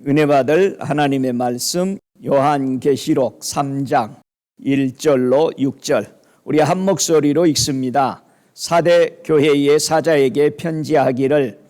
은혜 받을 하나님의 말씀 요한계시록 3장 1절로 6절 우리 한 목소리로 읽습니다. 사대 교회의 사자에게 편지하기를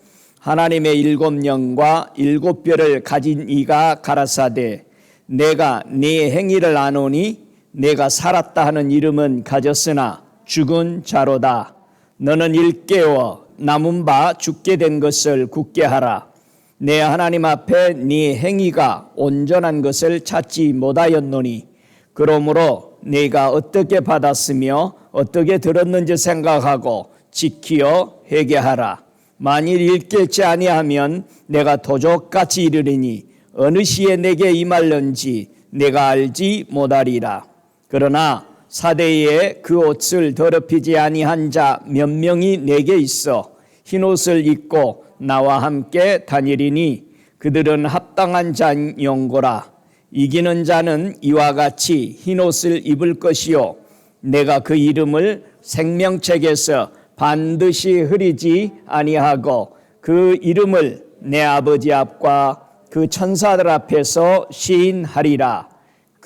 하나님의 일곱 영과 일곱 뼈를 가진 이가 가라사대 내가 네 행위를 아노니 내가 살았다 하는 이름은 가졌으나 죽은 자로다. 너는 일깨워 남은 바 죽게 된 것을 굳게 하라. 내 하나님 앞에 네 행위가 온전한 것을 찾지 못하였노니 그러므로 네가 어떻게 받았으며 어떻게 들었는지 생각하고 지키어 회개하라. 만일 일깨지 아니하면 내가 도적같이 이르리니 어느 시에 내게 임할는지 내가 알지 못하리라. 그러나 사대에 그 옷을 더럽히지 아니한 자 몇 명이 내게 있어 흰옷을 입고 나와 함께 다니리니 그들은 합당한 자용고라. 이기는 자는 이와 같이 흰옷을 입을 것이요 내가 그 이름을 생명책에서 반드시 흐리지 아니하고 그 이름을 내 아버지 앞과 그 천사들 앞에서 시인하리라.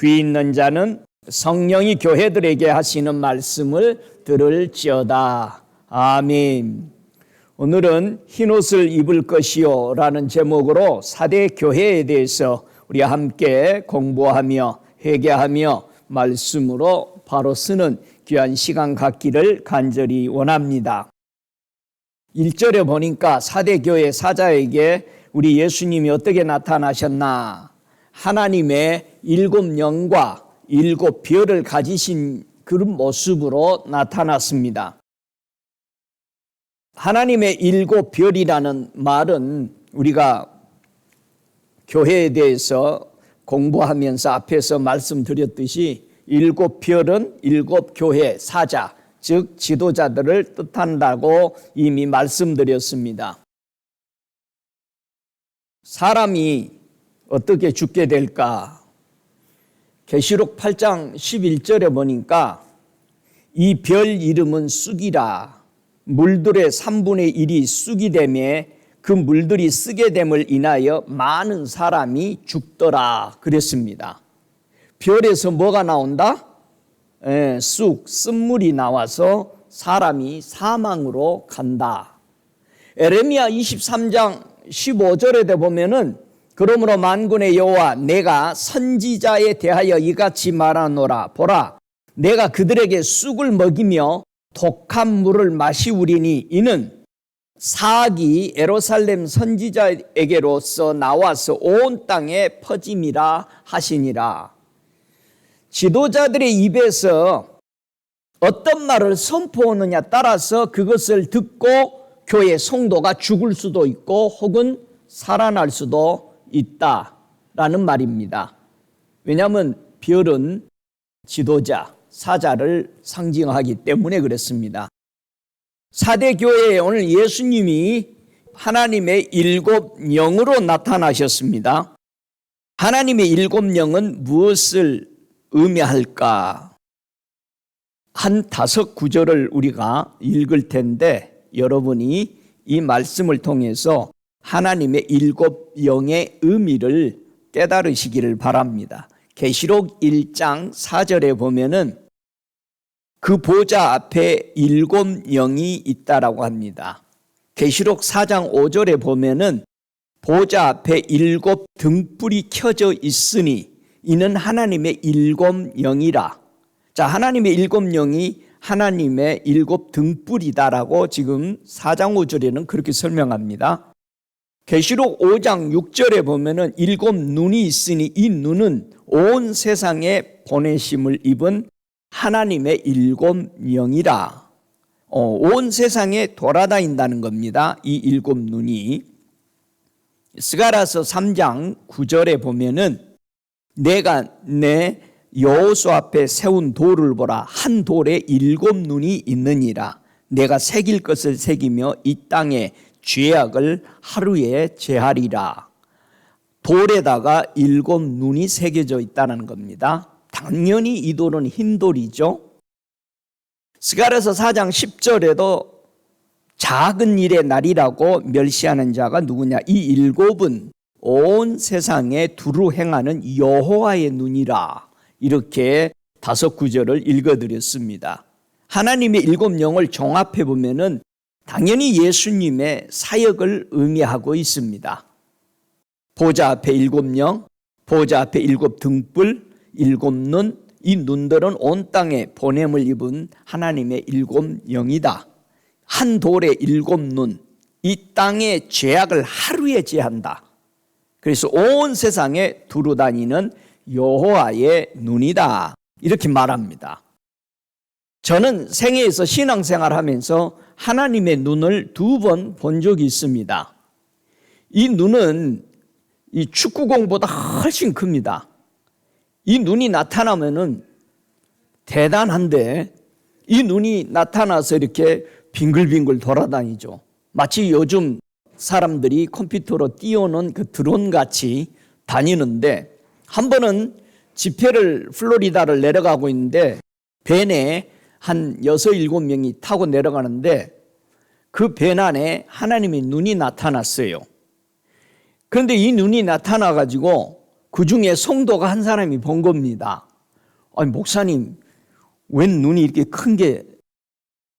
귀 있는 자는 성령이 교회들에게 하시는 말씀을 들을지어다. 아멘. 오늘은 흰옷을 입을 것이요 라는 제목으로 사대 교회에 대해서 우리 함께 공부하며 회개하며 말씀으로 바로 쓰는 귀한 시간 갖기를 간절히 원합니다. 1절에 보니까 사대 교회 사자에게 우리 예수님이 어떻게 나타나셨나? 하나님의 일곱 영과 일곱 뼈를 가지신 그런 모습으로 나타났습니다. 하나님의 일곱 별이라는 말은 우리가 교회에 대해서 공부하면서 앞에서 말씀드렸듯이 일곱 별은 일곱 교회 사자, 즉 지도자들을 뜻한다고 이미 말씀드렸습니다. 사람이 어떻게 죽게 될까? 계시록 8장 11절에 보니까 이 별 이름은 쑥이라. 물들의 3분의 1이 쑥이 되매 그 물들이 쓰게 됨을 인하여 많은 사람이 죽더라 그랬습니다. 별에서 뭐가 나온다? 쑥, 쓴물이 나와서 사람이 사망으로 간다. 에레미야 23장 15절에 보면은 그러므로 만군의 여호와 내가 선지자에 대하여 이같이 말하노라. 보라, 내가 그들에게 쑥을 먹이며 독한 물을 마시우리니 이는 사악이 예루살렘 선지자에게로서 나와서 온 땅에 퍼짐이라 하시니라. 지도자들의 입에서 어떤 말을 선포하느냐 따라서 그것을 듣고 교회 성도가 죽을 수도 있고 혹은 살아날 수도 있다라는 말입니다. 왜냐하면 별은 지도자, 사자를 상징하기 때문에 그렇습니다. 사대 교회에 오늘 예수님이 하나님의 일곱 영으로 나타나셨습니다. 하나님의 일곱 영은 무엇을 의미할까? 한 5구절을 우리가 읽을 텐데 여러분이 이 말씀을 통해서 하나님의 일곱 영의 의미를 깨달으시기를 바랍니다. 계시록 1장 4절에 보면은 그 보좌 앞에 일곱 영이 있다라고 합니다. 계시록 4장 5절에 보면은 보좌 앞에 일곱 등불이 켜져 있으니 이는 하나님의 일곱 영이라. 자, 하나님의 일곱 영이 하나님의 일곱 등불이다라고 지금 4장 5절에는 그렇게 설명합니다. 계시록 5장 6절에 보면은 일곱 눈이 있으니 이 눈은 온 세상에 보내심을 입은 하나님의 일곱 영이라. 온 세상에 돌아다닌다는 겁니다. 이 일곱 눈이. 스가랴서 3장 9절에 보면은 내가 내 여호수 앞에 세운 돌을 보라. 한 돌에 일곱 눈이 있느니라. 내가 새길 것을 새기며 이 땅에 죄악을 하루에 제하리라. 돌에다가 일곱 눈이 새겨져 있다는 겁니다. 당연히 이 돌은 흰 돌이죠. 스가랴서 4장 10절에도 작은 일의 날이라고 멸시하는 자가 누구냐? 이 일곱은 온 세상에 두루 행하는 여호와의 눈이라. 이렇게 5구절을 읽어드렸습니다. 하나님의 7영을 종합해 보면은 당연히 예수님의 사역을 의미하고 있습니다. 보좌 앞에 7영, 보좌 앞에 7등불, 7눈, 이 눈들은 온 땅에 보냄을 입은 하나님의 7영이다. 한 돌에 7눈, 이 땅의 죄악을 하루에 제한다. 그래서 온 세상에 두루 다니는 여호와의 눈이다. 이렇게 말합니다. 저는 생애에서 신앙생활하면서 하나님의 눈을 2번 본 적이 있습니다. 이 눈은 이 축구공보다 훨씬 큽니다. 이 눈이 나타나면은 대단한데 이 눈이 나타나서 이렇게 빙글빙글 돌아다니죠. 마치 요즘 사람들이 컴퓨터로 띄워놓은 그 드론같이 다니는데, 한 번은 집회를 플로리다를 내려가고 있는데 밴에 한 6, 7명이 타고 내려가는데 그 밴 안에 하나님의 눈이 나타났어요. 그런데 이 눈이 나타나가지고 그 중에 성도가 한 사람이 본 겁니다. 아니, 목사님, 웬 눈이 이렇게 큰 게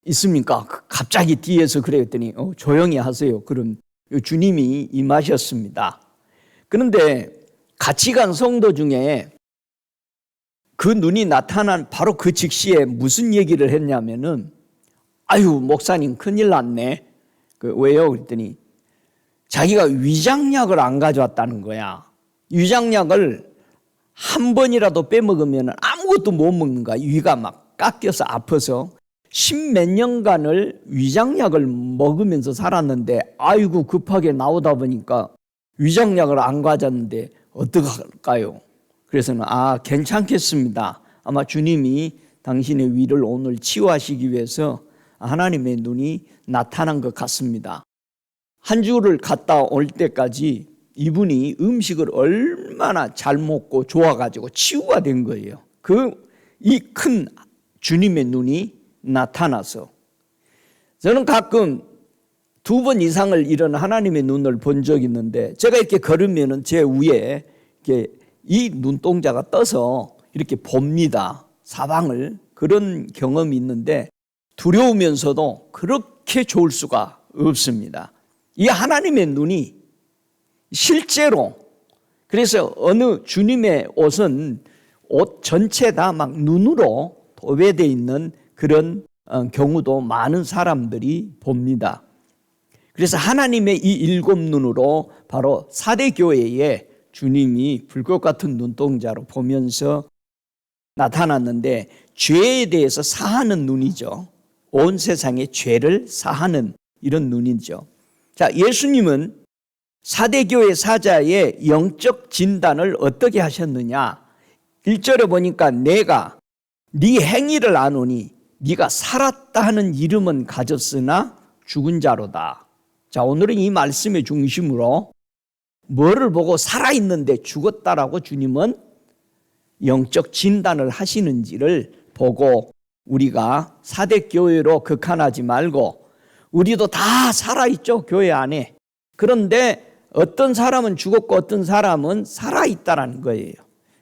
있습니까? 갑자기 뒤에서 그랬더니 조용히 하세요. 그럼 주님이 임하셨습니다. 그런데 같이 간 성도 중에 그 눈이 나타난 바로 그 즉시에 무슨 얘기를 했냐면은, 아유, 목사님 큰일 났네. 왜요? 그랬더니 자기가 위장약을 안 가져왔다는 거야. 위장약을 한 번이라도 빼먹으면 아무것도 못 먹는 거야. 위가 막 깎여서 아파서 10몇 년간을 위장약을 먹으면서 살았는데, 아이고 급하게 나오다 보니까 위장약을 안 가졌는데 어떡할까요? 그래서는 괜찮겠습니다. 아마 주님이 당신의 위를 오늘 치유하시기 위해서 하나님의 눈이 나타난 것 같습니다. 한 주를 갔다 올 때까지 이분이 음식을 얼마나 잘 먹고 좋아가지고 치유가 된 거예요. 이 큰 주님의 눈이 나타나서. 저는 가끔 2번 이상을 이런 하나님의 눈을 본 적이 있는데, 제가 이렇게 걸으면은 제 위에 이렇게 이 눈동자가 떠서 이렇게 봅니다. 사방을. 그런 경험이 있는데 두려우면서도 그렇게 좋을 수가 없습니다. 이 하나님의 눈이 실제로, 그래서 어느 주님의 옷은 옷 전체 다 막 눈으로 도배되어 있는 그런 경우도 많은 사람들이 봅니다. 그래서 하나님의 이 7눈으로 바로 4대 교회에 주님이 불꽃 같은 눈동자로 보면서 나타났는데, 죄에 대해서 사하는 눈이죠. 온 세상의 죄를 사하는 이런 눈이죠. 자, 예수님은 4대 교회 사자의 영적 진단을 어떻게 하셨느냐? 1절에 보니까 내가 네 행위를 아노니 네가 살았다 하는 이름은 가졌으나 죽은 자로다. 자, 오늘은 이 말씀의 중심으로 뭐를 보고 살아있는데 죽었다라고 주님은 영적 진단을 하시는지를 보고, 우리가 4대 교회로 극한하지 말고 우리도 다 살아있죠, 교회 안에. 그런데 어떤 사람은 죽었고 어떤 사람은 살아있다라는 거예요.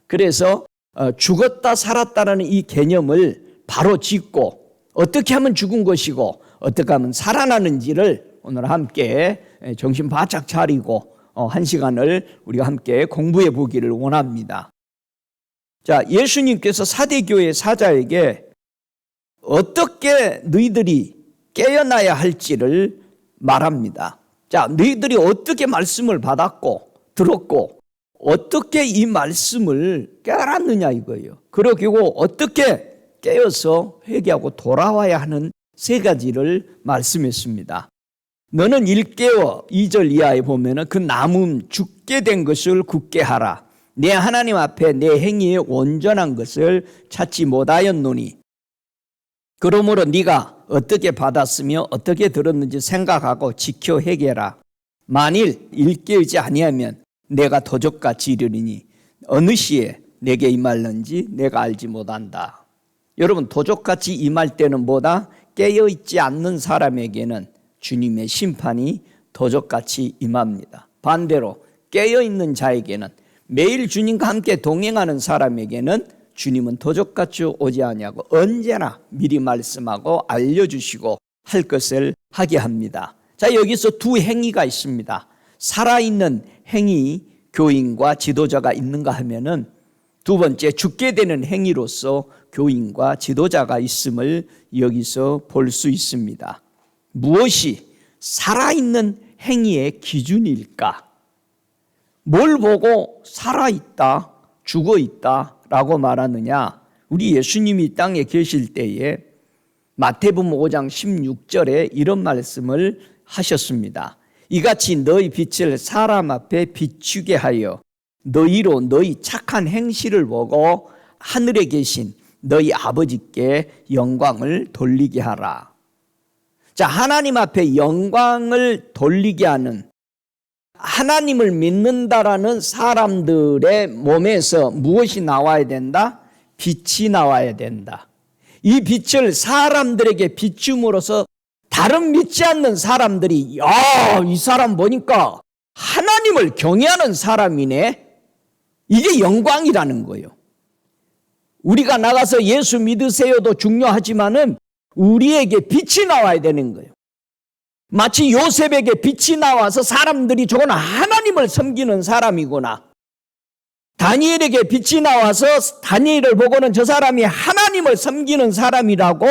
그래서 죽었다 살았다라는 이 개념을 바로 짚고 어떻게 하면 죽은 것이고 어떻게 하면 살아나는지를 오늘 함께 정신 바짝 차리고 한 시간을 우리가 함께 공부해 보기를 원합니다. 자, 예수님께서 4대 교회 사자에게 어떻게 너희들이 깨어나야 할지를 말합니다. 자, 너희들이 어떻게 말씀을 받았고 들었고 어떻게 이 말씀을 깨달았느냐 이거예요. 그리고 어떻게 깨어서 회개하고 돌아와야 하는 3가지를 말씀했습니다. 너는 일깨워 2절 이하에 보면은 그 남음 죽게 된 것을 굳게 하라. 내 하나님 앞에 내 행위의 온전한 것을 찾지 못하였노니 그러므로 네가 어떻게 받았으며 어떻게 들었는지 생각하고 지켜 회개라. 만일 일깨우지 아니하면 내가 도적같이 이르리니 어느 시에 내게 임할는지 내가 알지 못한다. 여러분, 도적같이 임할 때는 뭐다? 깨어있지 않는 사람에게는 주님의 심판이 도적같이 임합니다. 반대로 깨어있는 자에게는, 매일 주님과 함께 동행하는 사람에게는 주님은 도적같이 오지 아니하고 언제나 미리 말씀하고 알려주시고 할 것을 하게 합니다. 자, 여기서 두 행위가 있습니다. 살아있는 행위, 교인과 지도자가 있는가 하면은 두 번째, 죽게 되는 행위로서 교인과 지도자가 있음을 여기서 볼 수 있습니다. 무엇이 살아있는 행위의 기준일까? 뭘 보고 살아있다, 죽어있다라고 말하느냐? 우리 예수님이 땅에 계실 때에 마태복음 5장 16절에 이런 말씀을 하셨습니다. 이같이 너희 빛을 사람 앞에 비추게 하여 너희로 너희 착한 행실을 보고 하늘에 계신 너희 아버지께 영광을 돌리게 하라. 자, 하나님 앞에 영광을 돌리게 하는, 하나님을 믿는다라는 사람들의 몸에서 무엇이 나와야 된다? 빛이 나와야 된다. 이 빛을 사람들에게 비춤으로써 다른 믿지 않는 사람들이 야, 이 사람 보니까 하나님을 경외하는 사람이네. 이게 영광이라는 거예요. 우리가 나가서 예수 믿으세요도 중요하지만은 우리에게 빛이 나와야 되는 거예요. 마치 요셉에게 빛이 나와서 사람들이 저건 하나님을 섬기는 사람이구나. 다니엘에게 빛이 나와서 다니엘을 보고는 저 사람이 하나님을 섬기는 사람이라고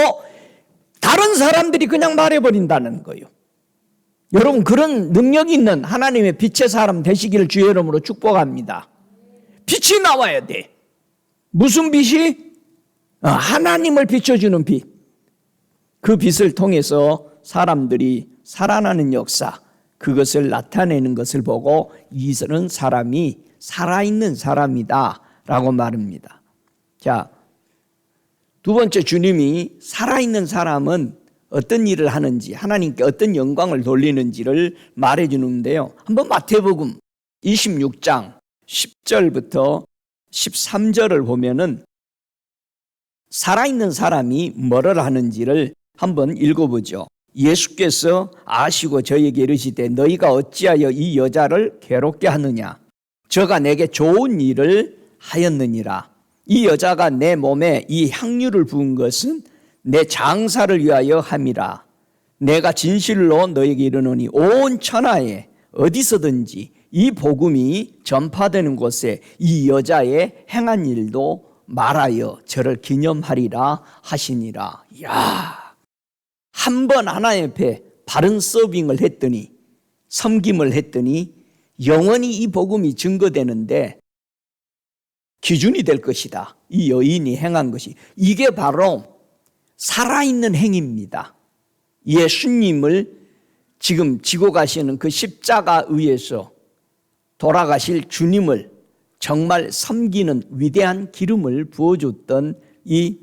다른 사람들이 그냥 말해버린다는 거예요. 여러분, 그런 능력이 있는 하나님의 빛의 사람 되시기를 주의 이름으로 축복합니다. 빛이 나와야 돼. 무슨 빛이? 하나님을 비춰주는 빛. 그 빛을 통해서 사람들이 살아나는 역사, 그것을 나타내는 것을 보고 이런 사람이 살아있는 사람이다 라고 말합니다. 자, 두 번째, 주님이 살아있는 사람은 어떤 일을 하는지, 하나님께 어떤 영광을 돌리는지를 말해주는데요. 한번 마태복음 26장 10절부터 13절을 보면은 살아있는 사람이 뭐를 하는지를 한번 읽어보죠. 예수께서 아시고 저에게 이르시되 너희가 어찌하여 이 여자를 괴롭게 하느냐? 저가 내게 좋은 일을 하였느니라. 이 여자가 내 몸에 이 향유를 부은 것은 내 장사를 위하여 함이라. 내가 진실로 너에게 이르노니 온 천하에 어디서든지 이 복음이 전파되는 곳에 이 여자의 행한 일도 말하여 저를 기념하리라 하시니라. 이야, 한 번 하나님 앞에 바른 서빙을 했더니, 섬김을 했더니 영원히 이 복음이 증거되는데 기준이 될 것이다. 이 여인이 행한 것이. 이게 바로 살아있는 행위입니다. 예수님을 지금 지고 가시는 그 십자가 위에서 돌아가실 주님을 정말 섬기는 위대한 기름을 부어줬던 이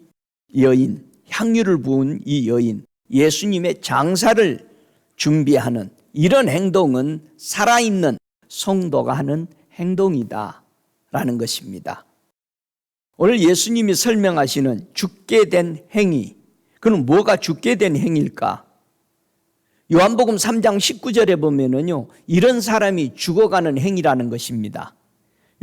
여인, 향유를 부은 이 여인, 예수님의 장사를 준비하는 이런 행동은 살아있는 성도가 하는 행동이다라는 것입니다. 오늘 예수님이 설명하시는 죽게 된 행위, 그럼 뭐가 죽게 된 행위일까? 요한복음 3장 19절에 보면은요, 이런 사람이 죽어가는 행위라는 것입니다.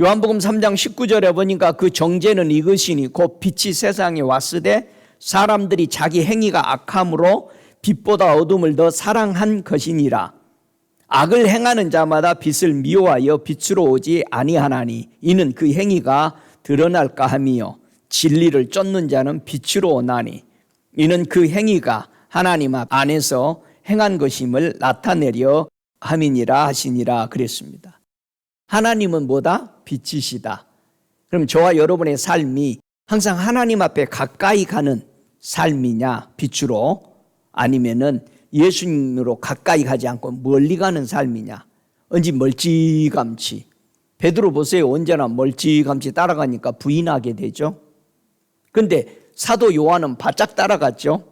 요한복음 3장 19절에 보니까 그 정죄는 이것이니 곧 빛이 세상에 왔으되 사람들이 자기 행위가 악함으로 빛보다 어둠을 더 사랑한 것이니라. 악을 행하는 자마다 빛을 미워하여 빛으로 오지 아니하나니 이는 그 행위가 드러날까 함이요 진리를 쫓는 자는 빛으로 오나니 이는 그 행위가 하나님 안에서 행한 것임을 나타내려 함이니라 하시니라 그랬습니다. 하나님은 뭐다? 빛이시다. 그럼 저와 여러분의 삶이 항상 하나님 앞에 가까이 가는 삶이냐, 빛으로, 아니면은 예수님으로 가까이 가지 않고 멀리 가는 삶이냐, 언제 멀찌감치. 베드로 보세요. 언제나 멀찌감치 따라가니까 부인하게 되죠. 그런데 사도 요한은 바짝 따라갔죠.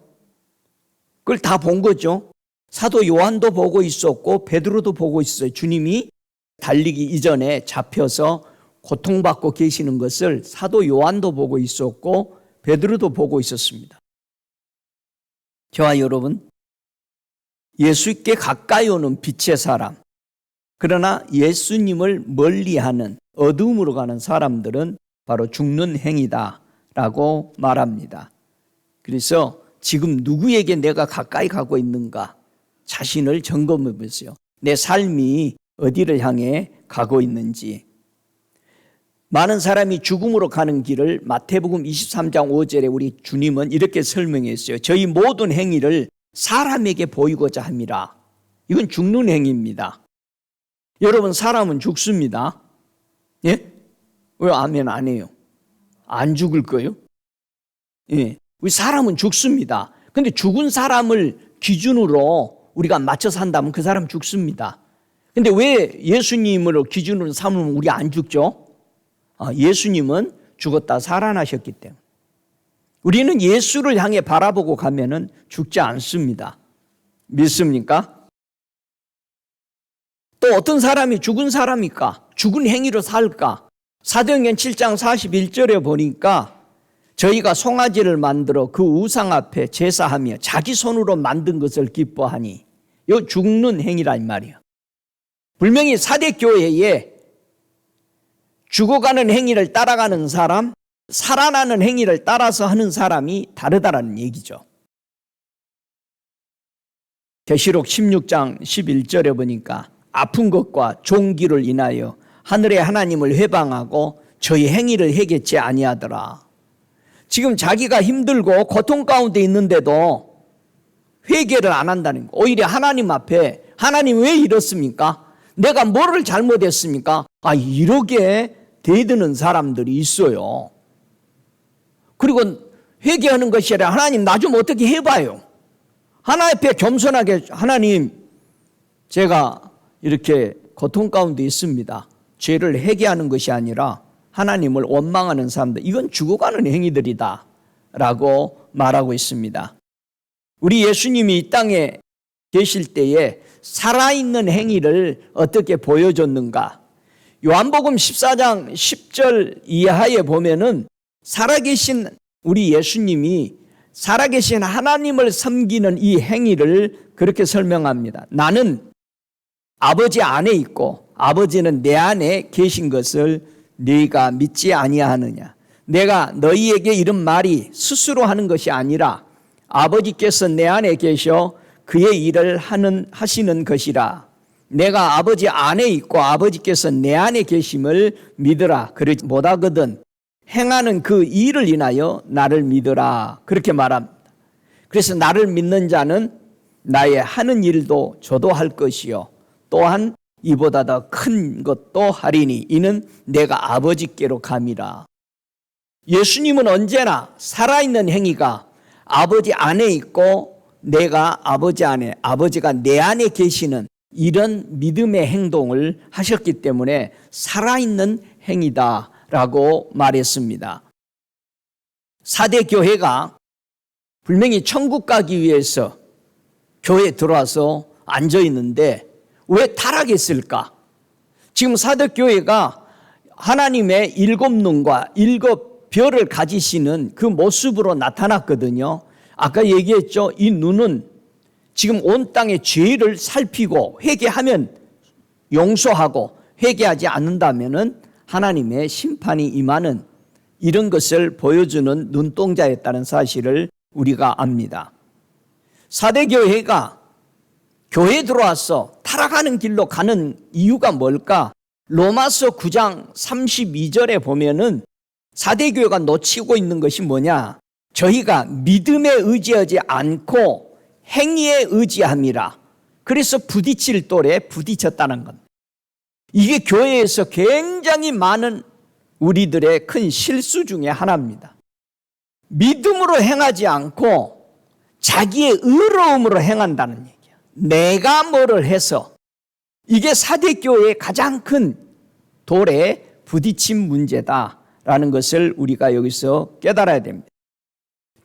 그걸 다 본 거죠. 사도 요한도 보고 있었고 베드로도 보고 있었어요. 주님이 달리기 이전에 잡혀서 고통받고 계시는 것을 사도 요한도 보고 있었고 베드로도 보고 있었습니다. 저와 여러분, 예수께 가까이 오는 빛의 사람, 그러나 예수님을 멀리하는 어둠으로 가는 사람들은 바로 죽는 행위다라고 말합니다. 그래서 지금 누구에게 내가 가까이 가고 있는가 자신을 점검해 보세요. 내 삶이 어디를 향해 가고 있는지. 많은 사람이 죽음으로 가는 길을 마태복음 23장 5절에 우리 주님은 이렇게 설명했어요. 저희 모든 행위를 사람에게 보이고자 함이라. 이건 죽는 행위입니다. 여러분, 사람은 죽습니다. 예? 왜 아멘 안 해요? 안 죽을 거예요? 예. 우리 사람은 죽습니다. 근데 죽은 사람을 기준으로 우리가 맞춰서 한다면 그 사람 죽습니다. 근데 왜 예수님을 기준으로 삼으면 우리 안 죽죠? 예수님은 죽었다 살아나셨기 때문에. 우리는 예수를 향해 바라보고 가면은 죽지 않습니다. 믿습니까? 또 어떤 사람이 죽은 사람일까? 죽은 행위로 살까? 사도행전 7장 41절에 보니까 저희가 송아지를 만들어 그 우상 앞에 제사하며 자기 손으로 만든 것을 기뻐하니, 이 죽는 행위란 말이에요. 분명히 사대교회에 죽어가는 행위를 따라가는 사람, 살아나는 행위를 따라서 하는 사람이 다르다라는 얘기죠. 계시록 16장 11절에 보니까 아픈 것과 종기를 인하여 하늘의 하나님을 회방하고 저희 행위를 해결치 아니하더라. 지금 자기가 힘들고 고통 가운데 있는데도 회개를 안 한다는 거. 오히려 하나님 앞에 하나님 왜 이렇습니까? 내가 뭐를 잘못했습니까? 이렇게 대드는 사람들이 있어요. 그리고 회개하는 것이 아니라 하나님 나 좀 어떻게 해봐요. 하나님 앞에 겸손하게 하나님 제가 이렇게 고통 가운데 있습니다. 죄를 회개하는 것이 아니라 하나님을 원망하는 사람들, 이건 죽어가는 행위들이다 라고 말하고 있습니다. 우리 예수님이 이 땅에 계실 때에 살아있는 행위를 어떻게 보여줬는가? 요한복음 14장 10절 이하에 보면은 살아계신 우리 예수님이 살아계신 하나님을 섬기는 이 행위를 그렇게 설명합니다. 나는 아버지 안에 있고 아버지는 내 안에 계신 것을 네가 믿지 아니하느냐. 내가 너희에게 이런 말이 스스로 하는 것이 아니라 아버지께서 내 안에 계셔 그의 일을 하시는 것이라. 내가 아버지 안에 있고 아버지께서 내 안에 계심을 믿으라. 그러지 못하거든 행하는 그 일을 인하여 나를 믿으라. 그렇게 말합니다. 그래서 나를 믿는 자는 나의 하는 일도 저도 할 것이요 또한 이보다 더 큰 것도 하리니 이는 내가 아버지께로 감이라. 예수님은 언제나 살아있는 행위가 아버지 안에 있고 내가 아버지 안에, 아버지가 내 안에 계시는 이런 믿음의 행동을 하셨기 때문에 살아있는 행위다라고 말했습니다. 사대교회가 분명히 천국 가기 위해서 교회에 들어와서 앉아 있는데 왜 타락했을까? 지금 사대교회가 하나님의 일곱 눈과 일곱 별을 가지시는 그 모습으로 나타났거든요. 아까 얘기했죠. 이 눈은 지금 온 땅의 죄를 살피고 회개하면 용서하고 회개하지 않는다면은 하나님의 심판이 임하는 이런 것을 보여주는 눈동자였다는 사실을 우리가 압니다. 사대교회가 교회에 들어와서 타락하는 길로 가는 이유가 뭘까? 로마서 9장 32절에 보면은 사대교회가 놓치고 있는 것이 뭐냐? 저희가 믿음에 의지하지 않고 행위에 의지함이라. 그래서 부딪힐 돌에 부딪혔다는 것. 이게 교회에서 굉장히 많은 우리들의 큰 실수 중에 하나입니다. 믿음으로 행하지 않고 자기의 의로움으로 행한다는 얘기야. 내가 뭐를 해서. 이게 사대교회의 가장 큰 돌에 부딪힌 문제다라는 것을 우리가 여기서 깨달아야 됩니다.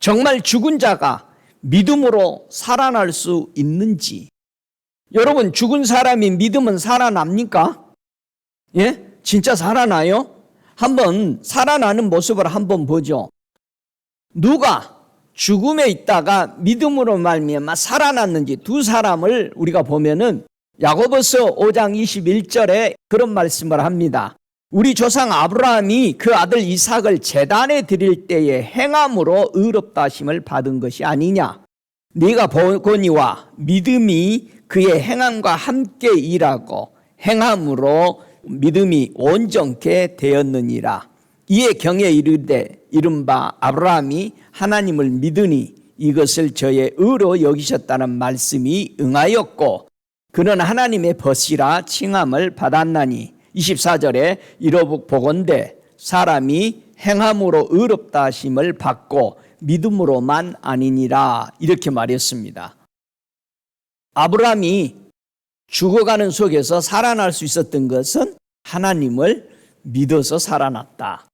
정말 죽은 자가 믿음으로 살아날 수 있는지. 여러분, 죽은 사람이 믿으면 살아납니까? 예? 진짜 살아나요? 한번 살아나는 모습을 한번 보죠. 누가 죽음에 있다가 믿음으로 말미암아 살아났는지 두 사람을 우리가 보면은 야고보서 5장 21절에 그런 말씀을 합니다. 우리 조상 아브라함이 그 아들 이삭을 제단에 드릴 때에 행함으로 의롭다 하심을 받은 것이 아니냐. 네가 보거니와 믿음이 그의 행함과 함께 일하고 행함으로 믿음이 온전케 되었느니라. 이에 경에 이르되 이른바 아브라함이 하나님을 믿으니 이것을 저의 의로 여기셨다는 말씀이 응하였고 그는 하나님의 벗이라 칭함을 받았나니 24절에 이러보건대 사람이 행함으로 의롭다 하심을 받고 믿음으로만 아니니라 이렇게 말했습니다. 아브라함이 죽어가는 속에서 살아날 수 있었던 것은 하나님을 믿어서 살아났다.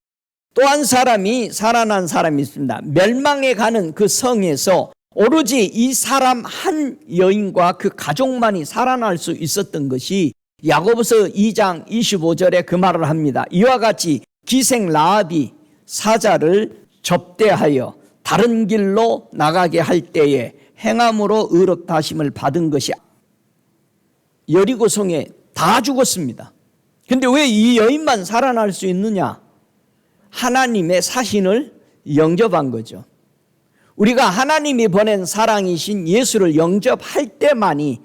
또 한 사람이 살아난 사람이 있습니다. 멸망에 가는 그 성에서 오로지 이 사람 한 여인과 그 가족만이 살아날 수 있었던 것이 야고보서 2장 25절에 그 말을 합니다. 이와 같이 기생 라합이 사자를 접대하여 다른 길로 나가게 할 때에 행함으로 의롭다 하심을 받은 것이 여리고성에 다 죽었습니다. 근데 왜 이 여인만 살아날 수 있느냐? 하나님의 사신을 영접한 거죠. 우리가 하나님이 보낸 사랑이신 예수를 영접할 때만이,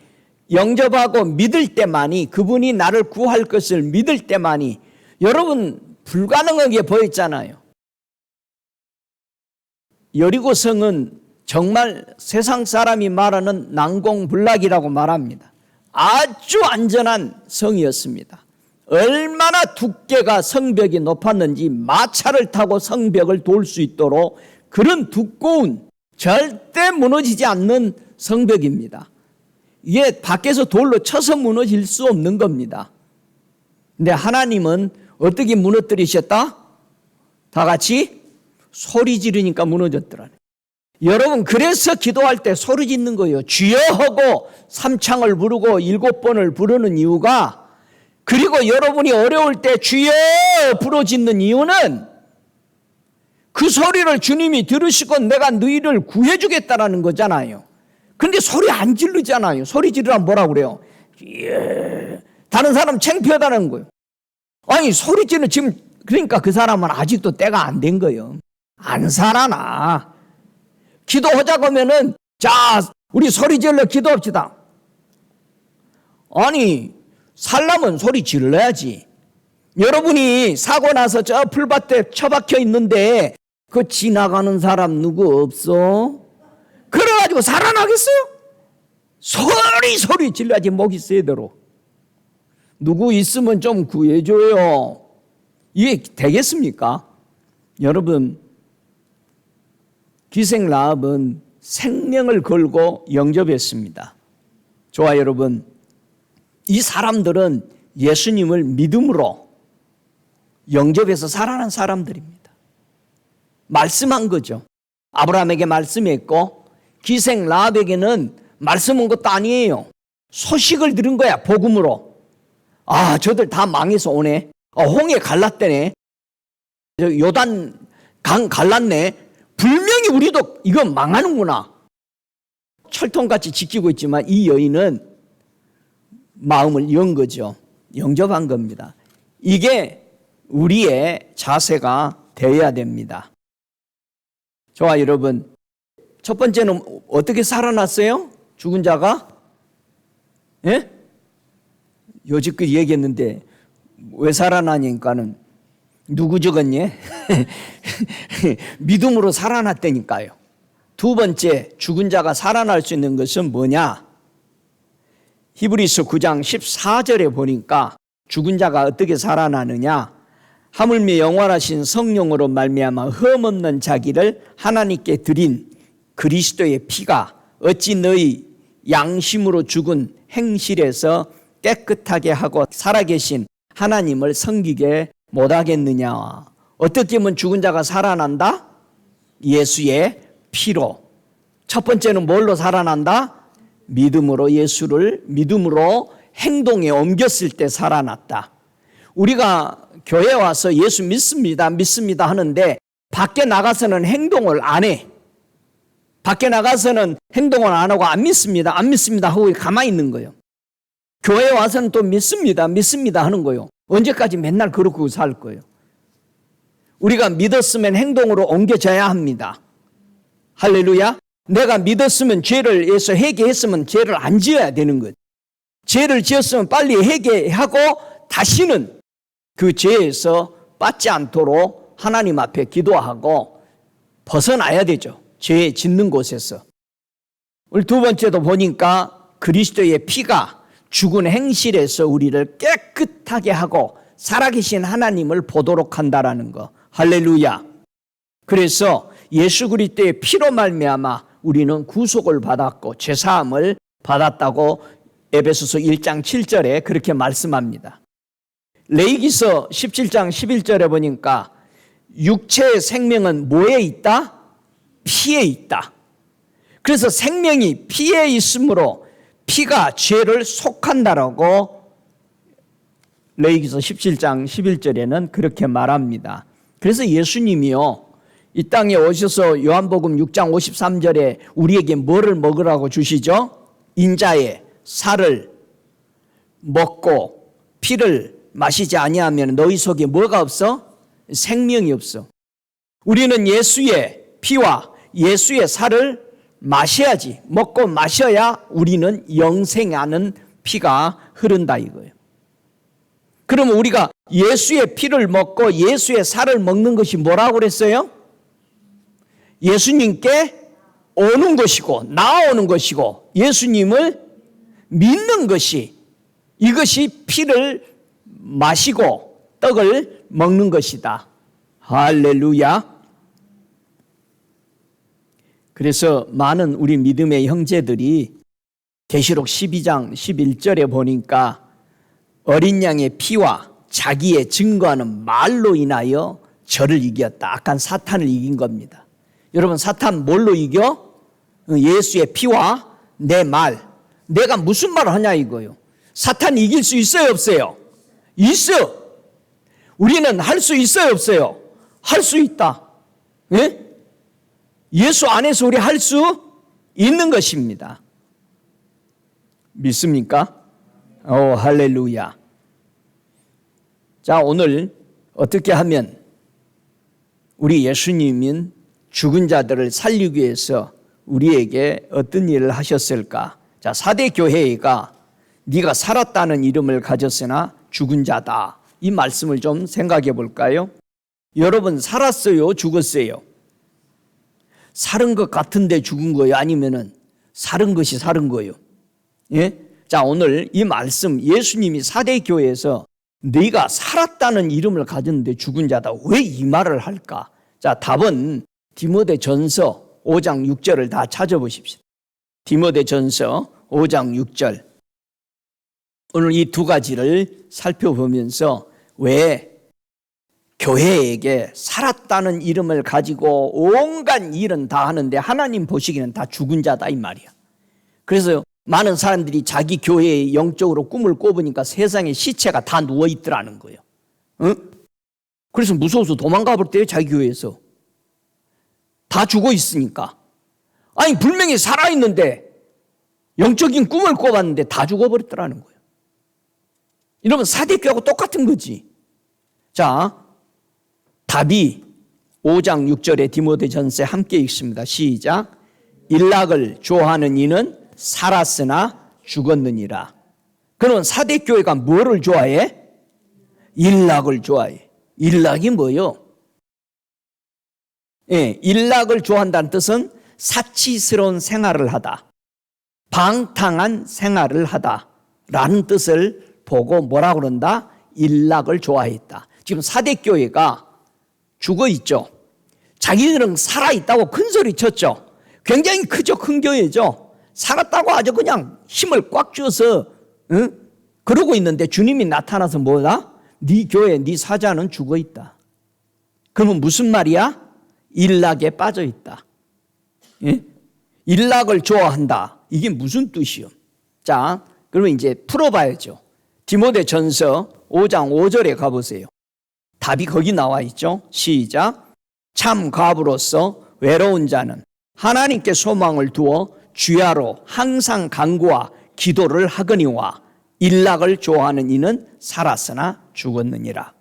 영접하고 믿을 때만이, 그분이 나를 구할 것을 믿을 때만이, 여러분 불가능하게 보였잖아요. 여리고성은 정말 세상 사람이 말하는 난공불락이라고 말합니다. 아주 안전한 성이었습니다. 얼마나 두께가 성벽이 높았는지 마차를 타고 성벽을 돌 수 있도록 그런 두꺼운 절대 무너지지 않는 성벽입니다. 이게 밖에서 돌로 쳐서 무너질 수 없는 겁니다. 근데 하나님은 어떻게 무너뜨리셨다? 다 같이 소리 지르니까 무너졌더라. 여러분 그래서 기도할 때 소리 짓는 거예요. 주여 하고 삼창을 부르고 7번을 부르는 이유가, 그리고 여러분이 어려울 때 주여 부르 짓는 이유는 그 소리를 주님이 들으시고 내가 너희를 구해주겠다라는 거잖아요. 근데 소리 안 지르잖아요. 소리 지르라면 뭐라고 그래요? 다른 사람 창피하다는 거예요. 아니 소리 지르는 지금, 그러니까 그 사람은 아직도 때가 안 된 거예요. 안 살아나. 기도하자고 하면은 자 우리 소리 질러 기도합시다. 아니 살려면 소리 질러야지. 여러분이 사고 나서 저 풀밭에 처박혀 있는데 그 지나가는 사람 누구 없어? 그래가지고 살아나겠어요? 소리 질러야지. 목이 세도록. 누구 있으면 좀 구해줘요. 이게 되겠습니까? 여러분 기생 라합은 생명을 걸고 영접했습니다. 저와 여러분, 이 사람들은 예수님을 믿음으로 영접해서 살아난 사람들입니다. 말씀한 거죠. 아브라함에게 말씀했고 기생 라합에게는 말씀한 것도 아니에요. 소식을 들은 거야. 복음으로. 아 저들 다 망해서 오네. 홍해 갈랐대네. 요단 강 갈랐네. 분명히 우리도 이거 망하는구나. 철통같이 지키고 있지만 이 여인은 마음을 연 거죠. 영접한 겁니다. 이게 우리의 자세가 되어야 됩니다. 저와 여러분, 첫 번째는 어떻게 살아났어요? 죽은 자가? 예? 여지껏 얘기했는데 왜 살아나니까는 누구 적었니? 믿음으로 살아났다니까요. 두 번째, 죽은 자가 살아날 수 있는 것은 뭐냐? 히브리서 9장 14절에 보니까 죽은 자가 어떻게 살아나느냐? 하물며 영원하신 성령으로 말미암아 흠없는 자기를 하나님께 드린 그리스도의 피가 어찌 너희 양심으로 죽은 행실에서 깨끗하게 하고 살아계신 하나님을 섬기게 못하겠느냐. 어떻게 하면 죽은 자가 살아난다? 예수의 피로. 첫 번째는 뭘로 살아난다? 믿음으로, 예수를 믿음으로 행동에 옮겼을 때 살아났다. 우리가 교회 와서 예수 믿습니다 하는데 밖에 나가서는 행동을 안 해. 밖에 나가서는 행동을 안 하고 안 믿습니다 하고 가만히 있는 거예요. 교회 와서는 또 믿습니다 하는 거예요. 언제까지 맨날 그러고 살 거예요? 우리가 믿었으면 행동으로 옮겨져야 합니다. 할렐루야. 내가 믿었으면 죄를 해서 회개했으면 죄를 안 지어야 되는 거예요. 죄를 지었으면 빨리 회개하고 다시는 그 죄에서 빠지지 않도록 하나님 앞에 기도하고 벗어나야 되죠. 죄 짓는 곳에서. 오늘 두 번째도 보니까 그리스도의 피가 죽은 행실에서 우리를 깨끗하게 하고 살아계신 하나님을 보도록 한다라는 거. 할렐루야. 그래서 예수 그리스도의 피로 말미암아 우리는 구속을 받았고 죄사함을 받았다고 에베소서 1장 7절에 그렇게 말씀합니다. 레위기서 17장 11절에 보니까 육체의 생명은 뭐에 있다? 피에 있다. 그래서 생명이 피에 있으므로 피가 죄를 속한다라고 레위기서 17장 11절에는 그렇게 말합니다. 그래서 예수님이요 이 땅에 오셔서 요한복음 6장 53절에 우리에게 뭐를 먹으라고 주시죠? 인자의 살을 먹고 피를 마시지 아니하면 너희 속에 뭐가 없어? 생명이 없어. 우리는 예수의 피와 예수의 살을 마셔야지. 먹고 마셔야 우리는 영생하는 피가 흐른다 이거예요. 그러면 우리가 예수의 피를 먹고 예수의 살을 먹는 것이 뭐라고 그랬어요? 예수님께 오는 것이고 나아오는 것이고 예수님을 믿는 것이 이것이 피를 마시고 떡을 먹는 것이다. 할렐루야. 그래서 많은 우리 믿음의 형제들이 계시록 12장 11절에 보니까 어린 양의 피와 자기의 증거하는 말로 인하여 저를 이겼다. 악한 사탄을 이긴 겁니다. 여러분 사탄 뭘로 이겨? 예수의 피와 내 말. 내가 무슨 말을 하냐 이거요. 사탄 이길 수 있어요 없어요? 있어. 우리는 할 수 있어요 없어요? 할 수 있다. 예? 예수 안에서 우리 할 수 있는 것입니다. 믿습니까? 할렐루야. 자, 오늘 어떻게 하면 우리 예수님은 죽은 자들을 살리기 위해서 우리에게 어떤 일을 하셨을까? 자, 사대 교회가 네가 살았다는 이름을 가졌으나 죽은 자다. 이 말씀을 좀 생각해 볼까요? 여러분 살았어요? 죽었어요? 살은 것 같은데 죽은 거예요? 아니면은 살은 것이 살은 거예요? 예? 자, 오늘 이 말씀 예수님이 사대 교회에서 네가 살았다는 이름을 가졌는데 죽은 자다. 왜 이 말을 할까? 자, 답은 디모데전서 5장 6절을 다 찾아보십시오. 디모데전서 5장 6절. 오늘 이 두 가지를 살펴보면서 왜 교회에게 살았다는 이름을 가지고 온갖 일은 다 하는데 하나님 보시기에는 다 죽은 자다 이 말이야. 그래서 많은 사람들이 자기 교회에 영적으로 꿈을 꿔보니까 세상에 시체가 다 누워있더라는 거예요. 응? 그래서 무서워서 도망가 버렸대요. 자기 교회에서. 다 죽어 있으니까. 아니 분명히 살아있는데 영적인 꿈을 꿔봤는데 다 죽어버렸더라는 거예요. 이러면 사대교하고 똑같은 거지. 자, 답이 5장 6절에 디모데전서에 함께 읽습니다. 시작. 일락을 좋아하는 이는 살았으나 죽었느니라. 그러면 사대교회가 뭐를 좋아해? 일락을 좋아해. 일락이 뭐요? 예, 일락을 좋아한다는 뜻은 사치스러운 생활을 하다. 방탕한 생활을 하다. 라는 뜻을 보고 뭐라고 그런다? 일락을 좋아했다. 지금 사대교회가 죽어 있죠. 자기들은 살아있다고 큰 소리 쳤죠. 굉장히 크죠. 큰 교회죠. 살았다고 아주 그냥 힘을 꽉 쥐어서 그러고 있는데 주님이 나타나서 뭐다? 네 교회, 네 사자는 죽어 있다. 그러면 무슨 말이야? 일락에 빠져 있다. 예? 일락을 좋아한다. 이게 무슨 뜻이요? 자, 그러면 이제 풀어봐야죠. 디모데전서 5장 5절에 가보세요. 답이 거기 나와 있죠. 시작. 참 과부로서 외로운 자는 하나님께 소망을 두어 주야로 항상 간구와 기도를 하거니와 일락을 좋아하는 이는 살았으나 죽었느니라.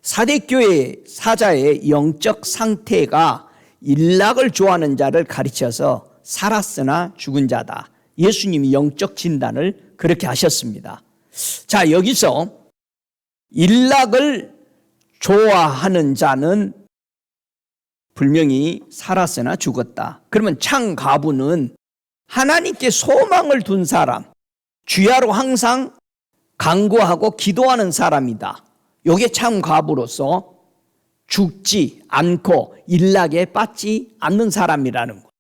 사대교회 사자의 영적 상태가 일락을 좋아하는 자를 가르쳐서 살았으나 죽은 자다. 예수님이 영적 진단을 그렇게 하셨습니다. 자, 여기서 일락을 좋아하는 자는 분명히 살았으나 죽었다. 그러면 참가부는 하나님께 소망을 둔 사람, 주야로 항상 간구하고 기도하는 사람이다. 이게 참가부로서 죽지 않고 일락에 빠지지 않는 사람이라는 것.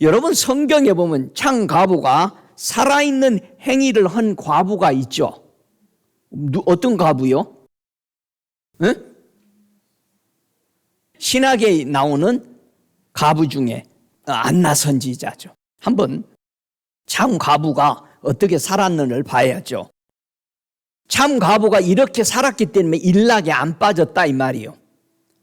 여러분, 성경에 보면 참가부가 살아있는 행위를 한 과부가 있죠. 어떤 과부요? 네? 신학에 나오는 과부 중에 안나 선지자죠. 한번 참 과부가 어떻게 살았는지를 봐야죠. 참 과부가 이렇게 살았기 때문에 일락에 안 빠졌다 이 말이에요.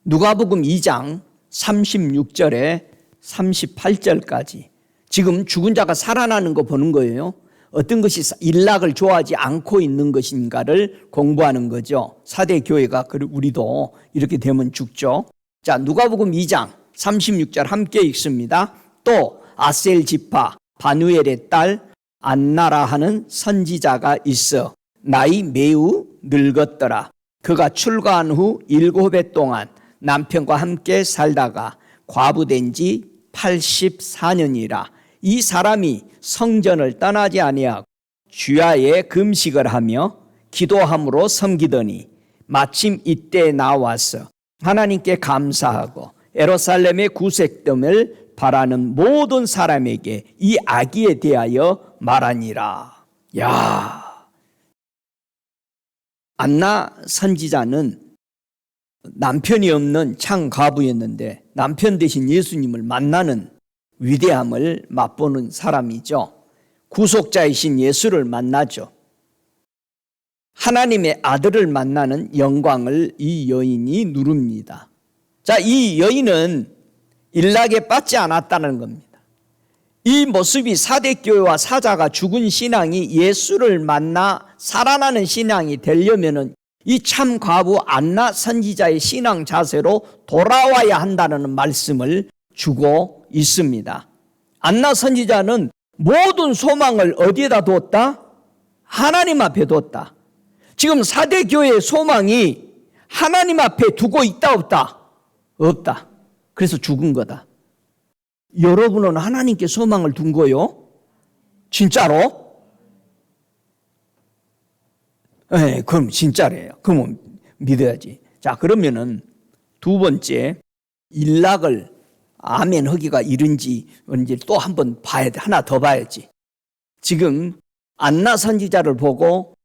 누가복음 2장 36절에 38절까지 지금 죽은 자가 살아나는 거 보는 거예요. 어떤 것이 일락을 좋아하지 않고 있는 것인가를 공부하는 거죠. 사대 교회가 우리도 이렇게 되면 죽죠. 자, 누가복음 2장 36절 함께 읽습니다. 또 아셀 지파 바누엘의 딸 안나라 하는 선지자가 있어 나이 매우 늙었더라. 그가 출가한 후 7해 동안 남편과 함께 살다가 과부된 지 84년이라. 이 사람이 성전을 떠나지 아니하고 주야에 금식을 하며 기도함으로 섬기더니 마침 이때 나와서 하나님께 감사하고 예루살렘의 구색됨을 바라는 모든 사람에게 이 아기에 대하여 말하니라. 야, 안나 선지자는 남편이 없는 창과부였는데 남편 대신 예수님을 만나는 위대함을 맛보는 사람이죠. 구속자이신 예수를 만나죠. 하나님의 아들을 만나는 영광을 이 여인이 누립니다. 자, 이 여인은 일락에 빠지지 않았다는 겁니다. 이 모습이 사대교회와 사자가 죽은 신앙이 예수를 만나 살아나는 신앙이 되려면 이 참 과부 안나 선지자의 신앙 자세로 돌아와야 한다는 말씀을 주고 있습니다. 안나 선지자는 모든 소망을 어디에다 뒀다? 하나님 앞에 뒀다. 지금 사대교회의 소망이 하나님 앞에 두고 있다 없다? 없다. 그래서 죽은 거다. 여러분은 하나님께 소망을 둔 거요? 진짜로? 네, 그럼 진짜래요. 그러면 믿어야지. 자, 그러면은 두 번째, 일락을 아멘 하기가 이른지 뭔지 또 한번 봐야 돼. 하나 더 봐야지. 지금 안나 선지자를 보고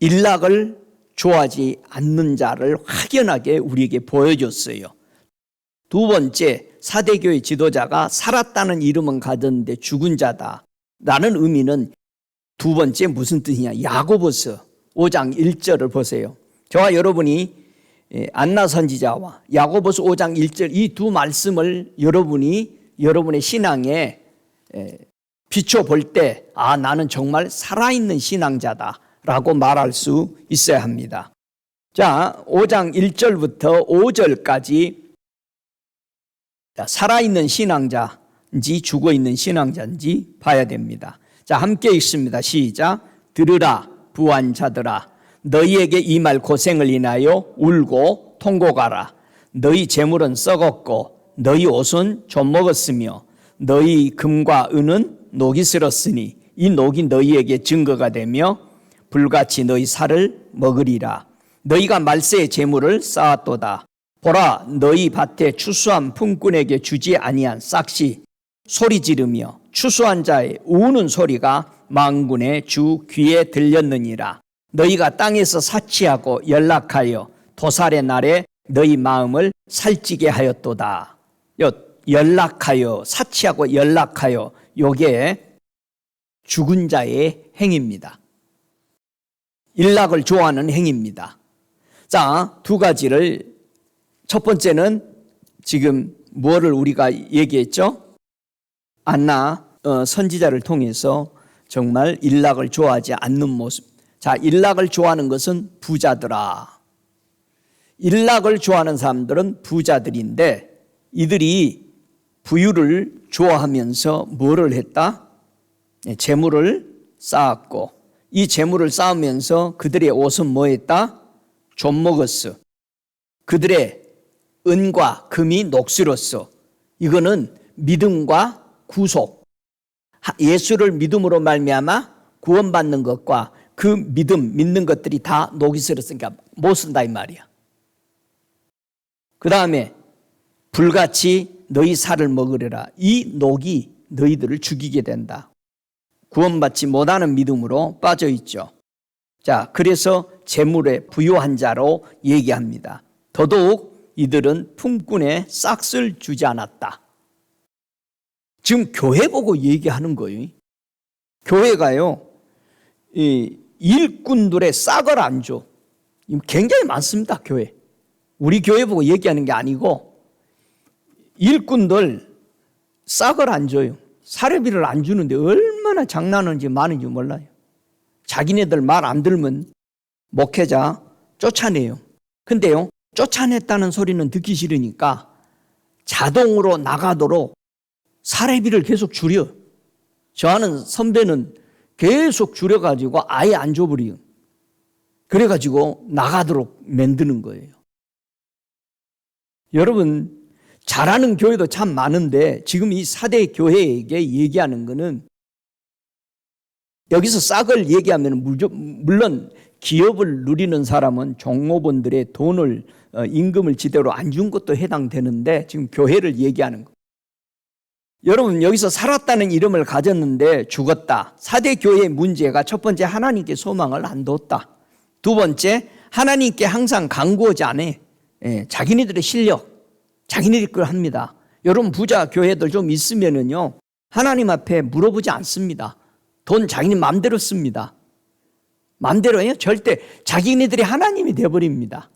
일락을 좋아하지 않는 자를 확연하게 우리에게 보여줬어요. 두 번째, 사대교회 지도자가 살았다는 이름은 가졌는데 죽은 자다 라는 의미는 두 번째 무슨 뜻이냐? 야고보서 5장 1절을 보세요. 저와 여러분이 안나 선지자와 야고보서 5장 1절 이 두 말씀을 여러분이 여러분의 신앙에 비춰볼 때 나는 정말 살아있는 신앙자다 라고 말할 수 있어야 합니다. 자, 5장 1절부터 5절까지 살아있는 신앙자인지 죽어있는 신앙자인지 봐야 됩니다. 자, 함께 읽습니다. 시작. 들으라 부한 자들아, 너희에게 이 말 고생을 인하여 울고 통곡하라. 너희 재물은 썩었고 너희 옷은 좀 먹었으며 너희 금과 은은 녹이 슬었으니 이 녹이 너희에게 증거가 되며 불같이 너희 살을 먹으리라. 너희가 말세의 재물을 쌓았도다. 보라, 너희 밭에 추수한 품꾼에게 주지 아니한 싹시 소리 지르며 추수한 자의 우는 소리가 만군의 주 귀에 들렸느니라. 너희가 땅에서 사치하고 연락하여 도살의 날에 너희 마음을 살찌게 하였도다. 연락하여, 사치하고 연락하여, 요게 죽은 자의 행위입니다. 일락을 좋아하는 행위입니다. 자, 두 가지를, 첫 번째는 지금 뭐를 우리가 얘기했죠? 안나 선지자를 통해서 정말 일락을 좋아하지 않는 모습. 자, 일락을 좋아하는 것은 부자들아. 일락을 좋아하는 사람들은 부자들인데 이들이 부유를 좋아하면서 뭐를 했다? 재물을 쌓았고 이 재물을 쌓으면서 그들의 옷은 뭐 했다? 좀 먹었어. 그들의 은과 금이 녹슬었어. 이거는 믿음과 구속. 예수를 믿음으로 말미암아 구원받는 것과 그 믿는 것들이 다 녹이 슬었으니까 못 쓴다 이 말이야. 그 다음에 불같이 너희 살을 먹으리라. 이 녹이 너희들을 죽이게 된다. 구원받지 못하는 믿음으로 빠져 있죠. 자, 그래서 재물의 부유한 자로 얘기합니다. 더더욱 이들은 품꾼의 싹을 주지 않았다. 지금 교회 보고 얘기하는 거예요. 교회가요, 이 일꾼들의 싹을 안 줘. 굉장히 많습니다, 교회. 우리 교회 보고 얘기하는 게 아니고 일꾼들 싹을 안 줘요. 사례비를 안 주는데 얼마나 장난하는지 많은지 몰라요. 자기네들 말 안 들으면 목회자 쫓아내요. 근데요, 쫓아냈다는 소리는 듣기 싫으니까 자동으로 나가도록 사례비를 계속 줄여. 저 아는 선배는 계속 줄여가지고 아예 안 줘버려요. 그래가지고 나가도록 만드는 거예요. 여러분, 잘하는 교회도 참 많은데 지금 이 4대 교회에게 얘기하는 거는 여기서 싹을 얘기하면 물론 기업을 누리는 사람은 종업원들의 돈을 임금을 제대로 안 준 것도 해당되는데 지금 교회를 얘기하는 거. 여러분, 여기서 살았다는 이름을 가졌는데 죽었다. 4대 교회의 문제가 첫 번째 하나님께 소망을 안 뒀다. 두 번째 하나님께 항상 간구하지 않아. 자기네들의 실력, 자기네들 걸 합니다. 여러분, 부자 교회들 좀 있으면은요 하나님 앞에 물어보지 않습니다. 돈 자기네 마음대로 씁니다. 마음대로요? 절대 자기네들이 하나님이 되어버립니다.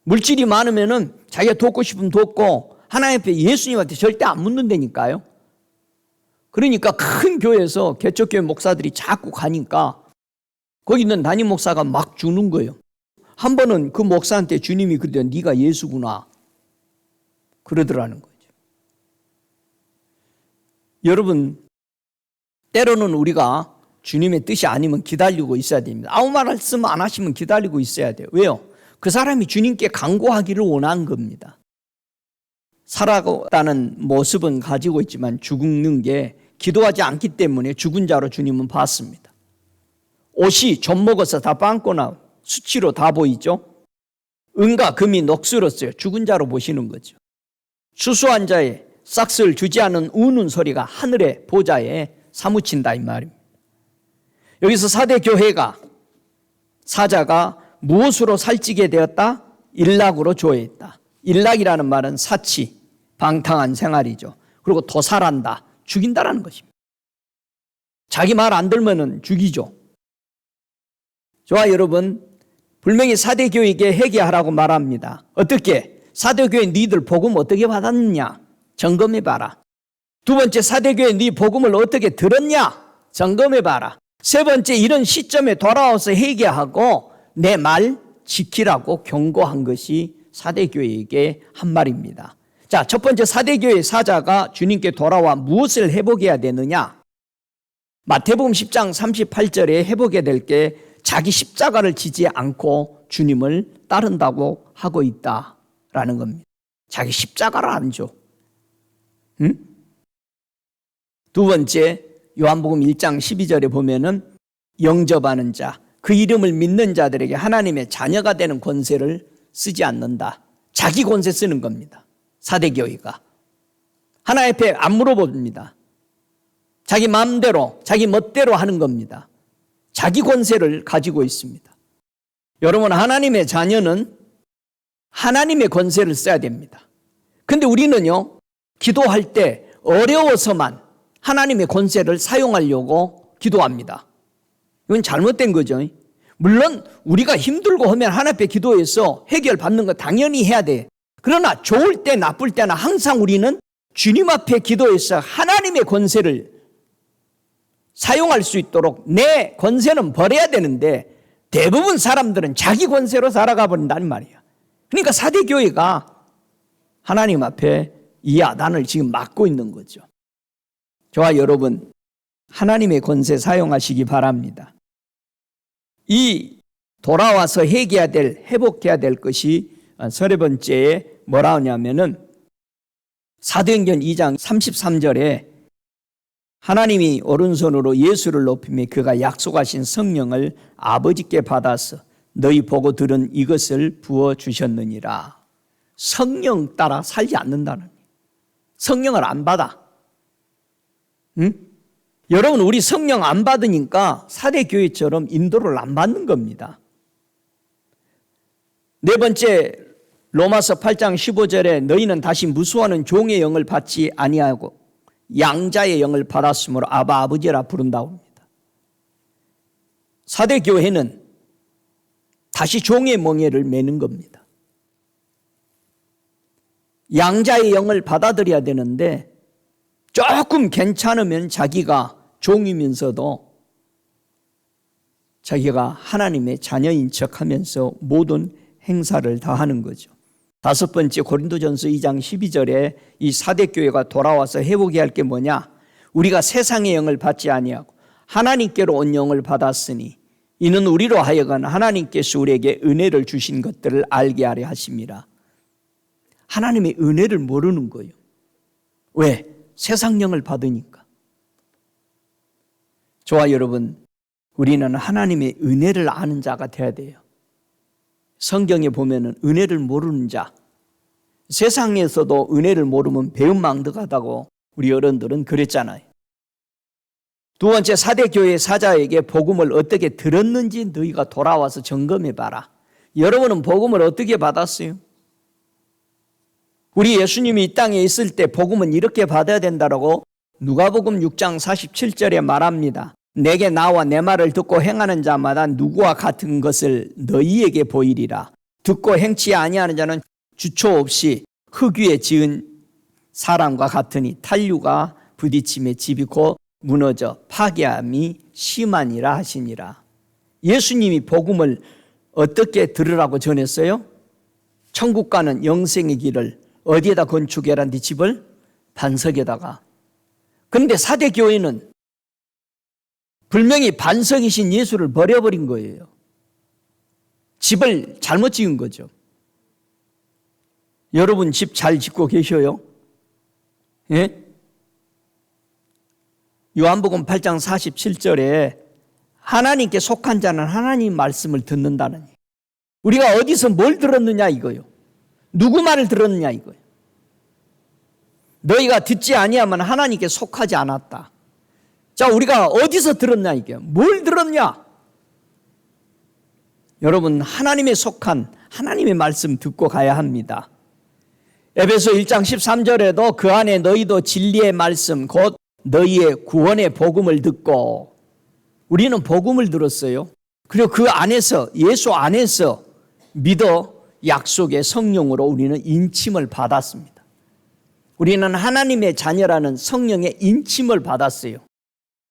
물질이 많으면은 자기가 돕고 싶으면 돕고 하나님 앞에 예수님한테 절대 안 묻는다니까요. 그러니까 큰 교회에서 개척교회 목사들이 자꾸 가니까 거기 있는 담임 목사가 막 주는 거예요. 한 번은 그 목사한테 주님이 그러더니 네가 예수구나 그러더라는 거죠. 여러분, 때로는 우리가 주님의 뜻이 아니면 기다리고 있어야 됩니다. 아무 말씀 안 하시면 기다리고 있어야 돼요. 왜요? 그 사람이 주님께 간구하기를 원한 겁니다. 살아가는 모습은 가지고 있지만 죽는 게 기도하지 않기 때문에 죽은 자로 주님은 봤습니다. 옷이 좀 먹어서 다 빵꾸나 수치로 다 보이죠? 은과 금이 녹슬었어요. 죽은 자로 보시는 거죠. 수수한 자의 싹을 주지 않은 우는 소리가 하늘의 보좌에 사무친다 이 말입니다. 여기서 4대 교회가 사자가 무엇으로 살찌게 되었다? 일락으로 조회했다. 일락이라는 말은 사치, 방탕한 생활이죠. 그리고 도살한다, 죽인다라는 것입니다. 자기 말 안 들면은 죽이죠. 저와 여러분, 분명히 4대 교회에게 회개하라고 말합니다. 어떻게? 4대 교회 너희들 복음 어떻게 받았느냐? 점검해봐라. 두 번째, 4대 교회 네 복음을 어떻게 들었냐? 점검해봐라. 세 번째, 이런 시점에 돌아와서 회개하고 내 말 지키라고 경고한 것이 4대 교회에게 한 말입니다. 자, 첫 번째 4대 교회 사자가 주님께 돌아와 무엇을 회복해야 되느냐? 마태복음 10장 38절에 회복해야 될 게 자기 십자가를 지지 않고 주님을 따른다고 하고 있다라는 겁니다. 자기 십자가를 안 줘. 응? 두 번째, 요한복음 1장 12절에 보면은 영접하는 자, 그 이름을 믿는 자들에게 하나님의 자녀가 되는 권세를 쓰지 않는다. 자기 권세 쓰는 겁니다. 4대 교회가. 하나님 앞에 안 물어봅니다. 자기 마음대로, 자기 멋대로 하는 겁니다. 자기 권세를 가지고 있습니다. 여러분, 하나님의 자녀는 하나님의 권세를 써야 됩니다. 근데 우리는요, 기도할 때 어려워서만 하나님의 권세를 사용하려고 기도합니다. 이건 잘못된 거죠. 물론 우리가 힘들고 하면 하나님 앞에 기도해서 해결받는 거 당연히 해야 돼. 그러나 좋을 때 나쁠 때나 항상 우리는 주님 앞에 기도해서 하나님의 권세를 사용할 수 있도록 내 권세는 버려야 되는데 대부분 사람들은 자기 권세로 살아가 버린다는 말이야. 그러니까 사대교회가 하나님 앞에 이 야단을 지금 맞고 있는 거죠. 저와 여러분, 하나님의 권세 사용하시기 바랍니다. 이 돌아와서 회복해야 될 것이 세 번째에 뭐라 하냐면은 사도행전 2장 33절에 하나님이 오른손으로 예수를 높이며 그가 약속하신 성령을 아버지께 받아서 너희 보고 들은 이것을 부어주셨느니라. 성령 따라 살지 않는다는 거예요. 성령을 안 받아. 응? 여러분, 우리 성령 안 받으니까 사대교회처럼 인도를 안 받는 겁니다. 네 번째, 로마서 8장 15절에 너희는 다시 무수하는 종의 영을 받지 아니하고 양자의 영을 받았으므로 아바 아버지라 부른다고 합니다. 사대교회는 다시 종의 멍에를 매는 겁니다. 양자의 영을 받아들여야 되는데 조금 괜찮으면 자기가 종이면서도 자기가 하나님의 자녀인 척하면서 모든 행사를 다 하는 거죠. 다섯 번째, 고린도전서 2장 12절에 이 사대교회가 돌아와서 회복해야 할 게 뭐냐? 우리가 세상의 영을 받지 아니하고 하나님께로 온 영을 받았으니 이는 우리로 하여금 하나님께서 우리에게 은혜를 주신 것들을 알게 하려 하심이라. 하나님의 은혜를 모르는 거예요. 왜? 세상 영을 받으니까. 저와 여러분, 우리는 하나님의 은혜를 아는 자가 돼야 돼요. 성경에 보면은 은혜를 모르는 자, 세상에서도 은혜를 모르면 배은망덕하다고 우리 어른들은 그랬잖아요. 두 번째, 사대교회 사자에게 복음을 어떻게 들었는지 너희가 돌아와서 점검해봐라. 여러분은 복음을 어떻게 받았어요? 우리 예수님이 이 땅에 있을 때 복음은 이렇게 받아야 된다라고 누가복음 6장 47절에 말합니다. 내게 나와 내 말을 듣고 행하는 자마다 누구와 같은 것을 너희에게 보이리라. 듣고 행치 아니하는 자는 주초 없이 흙 위에 지은 사람과 같으니 탄류가 부딪힘에 집이 곧 무너져 파괴함이 심하니라 하시니라. 예수님이 복음을 어떻게 들으라고 전했어요? 천국 가는 영생의 길을 어디에다 건축해라 네 집을? 반석에다가. 그런데 사대교회는 분명히 반석이신 예수를 버려버린 거예요. 집을 잘못 지은 거죠. 여러분 집 잘 짓고 계셔요? 예? 요한복음 8장 47절에 하나님께 속한 자는 하나님 말씀을 듣는다는, 우리가 어디서 뭘 들었느냐 이거요. 누구 말을 들었느냐 이거요. 너희가 듣지 아니하면 하나님께 속하지 않았다. 자, 우리가 어디서 들었냐 이게. 뭘 들었냐? 여러분, 하나님에 속한 하나님의 말씀 듣고 가야 합니다. 에베소 1장 13절에도 그 안에 너희도 진리의 말씀 곧 너희의 구원의 복음을 듣고, 우리는 복음을 들었어요. 그리고 그 안에서, 예수 안에서 믿어 약속의 성령으로 우리는 인침을 받았습니다. 우리는 하나님의 자녀라는 성령의 인침을 받았어요.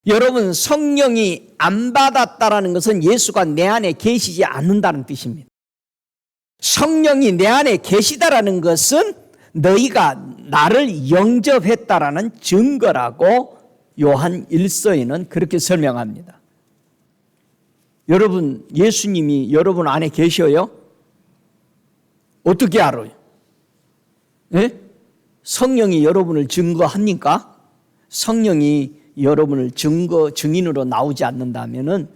여러분, 성령이 안 받았다라는 것은 예수가 내 안에 계시지 않는다는 뜻입니다. 성령이 내 안에 계시다라는 것은 너희가 나를 영접했다라는 증거라고 요한 1서에는 그렇게 설명합니다. 여러분, 예수님이 여러분 안에 계셔요? 어떻게 알아요? 네? 성령이 여러분을 증거합니까? 성령이 여러분을 증인으로 나오지 않는다면은,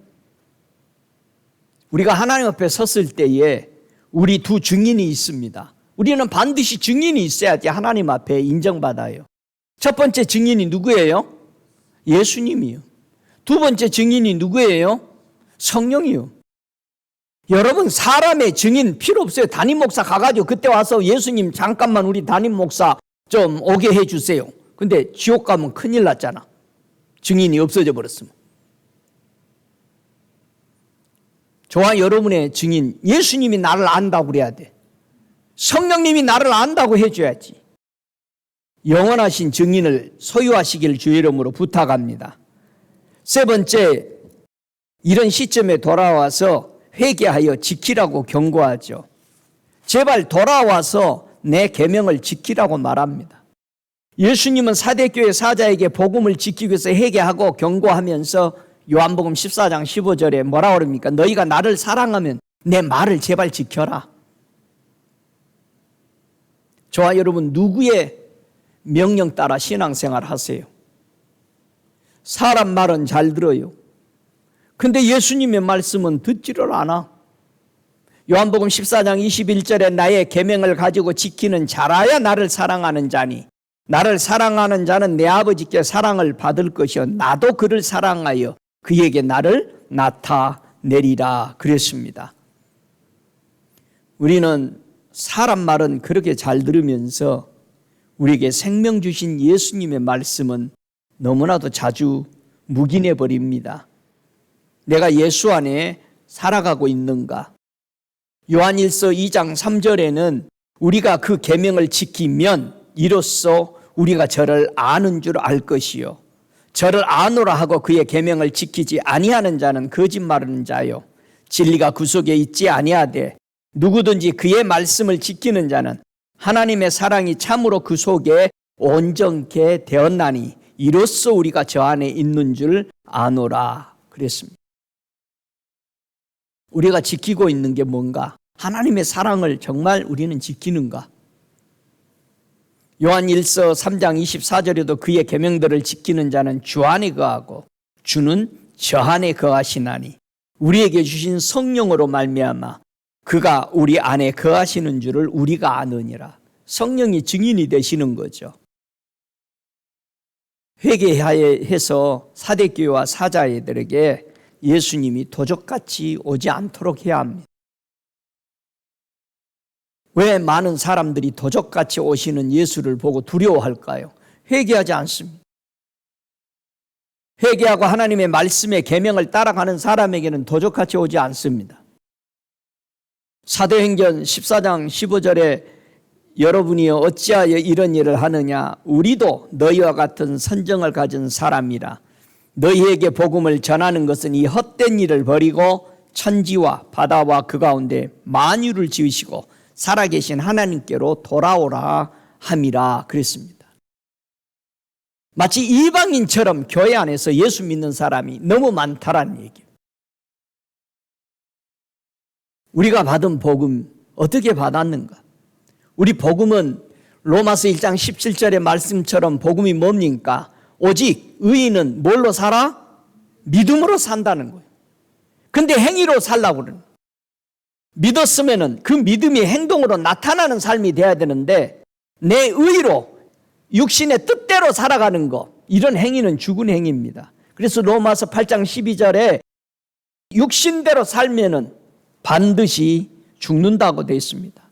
우리가 하나님 앞에 섰을 때에 우리 두 증인이 있습니다. 우리는 반드시 증인이 있어야지 하나님 앞에 인정받아요. 첫 번째 증인이 누구예요? 예수님이요. 두 번째 증인이 누구예요? 성령이요. 여러분, 사람의 증인 필요 없어요. 담임 목사 가가지고 그때 와서 예수님 잠깐만 우리 담임 목사 좀 오게 해주세요. 근데 지옥 가면 큰일 났잖아. 증인이 없어져 버렸으면. 저와 여러분의 증인, 예수님이 나를 안다고 그래야 돼. 성령님이 나를 안다고 해줘야지. 영원하신 증인을 소유하시길 주의 이름으로 부탁합니다. 세 번째, 이런 시점에 돌아와서 회개하여 지키라고 경고하죠. 제발 돌아와서 내 계명을 지키라고 말합니다. 예수님은 사대교회 사자에게 복음을 지키기 위해서 회개하고 경고하면서 요한복음 14장 15절에 뭐라 그럽니까? 너희가 나를 사랑하면 내 말을 제발 지켜라. 저와 여러분, 누구의 명령 따라 신앙생활 하세요? 사람 말은 잘 들어요. 근데 예수님의 말씀은 듣지를 않아. 요한복음 14장 21절에 나의 계명을 가지고 지키는 자라야 나를 사랑하는 자니 나를 사랑하는 자는 내 아버지께 사랑을 받을 것이요 나도 그를 사랑하여 그에게 나를 나타내리라 그랬습니다. 우리는 사람 말은 그렇게 잘 들으면서 우리에게 생명 주신 예수님의 말씀은 너무나도 자주 묵인해 버립니다. 내가 예수 안에 살아가고 있는가? 요한일서 2장 3절에는 우리가 그 계명을 지키면 이로써 우리가 저를 아는 줄 알 것이요 저를 아노라 하고 그의 계명을 지키지 아니하는 자는 거짓말하는 자요 진리가 그 속에 있지 아니하되 누구든지 그의 말씀을 지키는 자는 하나님의 사랑이 참으로 그 속에 온전케 되었나니 이로써 우리가 저 안에 있는 줄 아노라 그랬습니다. 우리가 지키고 있는 게 뭔가? 하나님의 사랑을 정말 우리는 지키는가? 요한일서 3장 24절에도 그의 계명들을 지키는 자는 주 안에 거하고 주는 저 안에 거하시나니 우리에게 주신 성령으로 말미암아 그가 우리 안에 거하시는 줄을 우리가 아느니라. 성령이 증인이 되시는 거죠. 회개해서 사대교회와 사자애들에게 예수님이 도적같이 오지 않도록 해야 합니다. 왜 많은 사람들이 도적같이 오시는 예수를 보고 두려워할까요? 회개하지 않습니다. 회개하고 하나님의 말씀의 계명을 따라가는 사람에게는 도적같이 오지 않습니다. 사도행전 14장 15절에 여러분이 어찌하여 이런 일을 하느냐? 우리도 너희와 같은 선정을 가진 사람이라. 너희에게 복음을 전하는 것은 이 헛된 일을 버리고 천지와 바다와 그 가운데 만유를 지으시고 살아계신 하나님께로 돌아오라 함이라 그랬습니다. 마치 이방인처럼 교회 안에서 예수 믿는 사람이 너무 많다라는 얘기예요. 우리가 받은 복음 어떻게 받았는가? 우리 복음은 로마서 1장 17절의 말씀처럼 복음이 뭡니까? 오직 의인은 뭘로 살아? 믿음으로 산다는 거예요. 근데 행위로 살라고 그러는 거예요. 믿었으면은 그 믿음이 행동으로 나타나는 삶이 돼야 되는데 내 의로 육신의 뜻대로 살아가는 거, 이런 행위는 죽은 행위입니다. 그래서 로마서 8장 12절에 육신대로 살면은 반드시 죽는다고 되어 있습니다.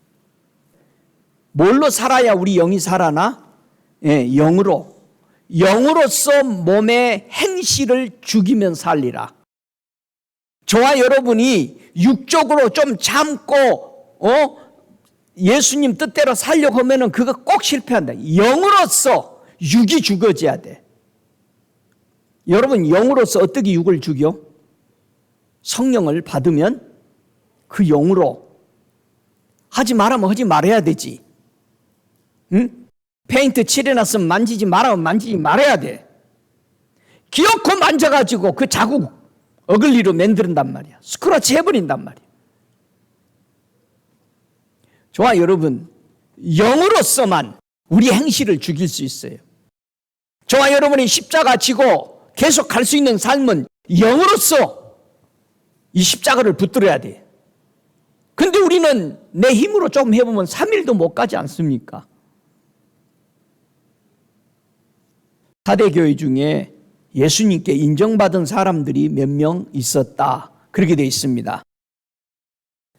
뭘로 살아야 우리 영이 살아나? 영으로. 영으로서 몸의 행실을 죽이면 살리라. 저와 여러분이 육적으로 좀 참고 예수님 뜻대로 살려고 하면은 그거 꼭 실패한다. 영으로서 육이 죽어져야 돼. 여러분, 영으로서 어떻게 육을 죽여? 성령을 받으면 그 영으로 하지 말라면 하지 말아야 되지. 응? 페인트 칠해놨으면 만지지 말라면 만지지 말아야 돼. 기어코 만져가지고 그 자국 어글리로 만든단 말이야. 스크래치 해버린단 말이야. 저와 여러분, 영으로서만 우리 행실을 죽일 수 있어요. 저와 여러분이 십자가 지고 계속 갈 수 있는 삶은 영으로서 이 십자가를 붙들어야 돼. 근데 우리는 내 힘으로 좀 해보면 3일도 못 가지 않습니까? 사대교회 중에 예수님께 인정받은 사람들이 몇 명 있었다. 그렇게 되어 있습니다.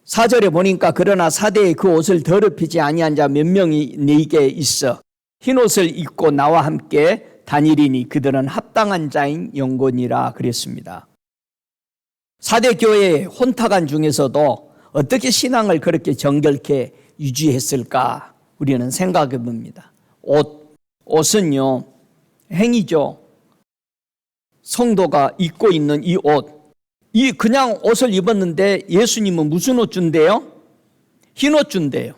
4절에 보니까 그러나 사대의 그 옷을 더럽히지 아니한 자 몇 명이 네게 있어 흰옷을 입고 나와 함께 다니리니 그들은 합당한 자인 영혼이라 그랬습니다. 사대교회의 혼탁한 중에서도 어떻게 신앙을 그렇게 정결케 유지했을까 우리는 생각해 봅니다. 옷은요 행위죠. 성도가 입고 있는 이 옷, 이 그냥 옷을 입었는데 예수님은 무슨 옷 준대요? 흰 옷 준대요.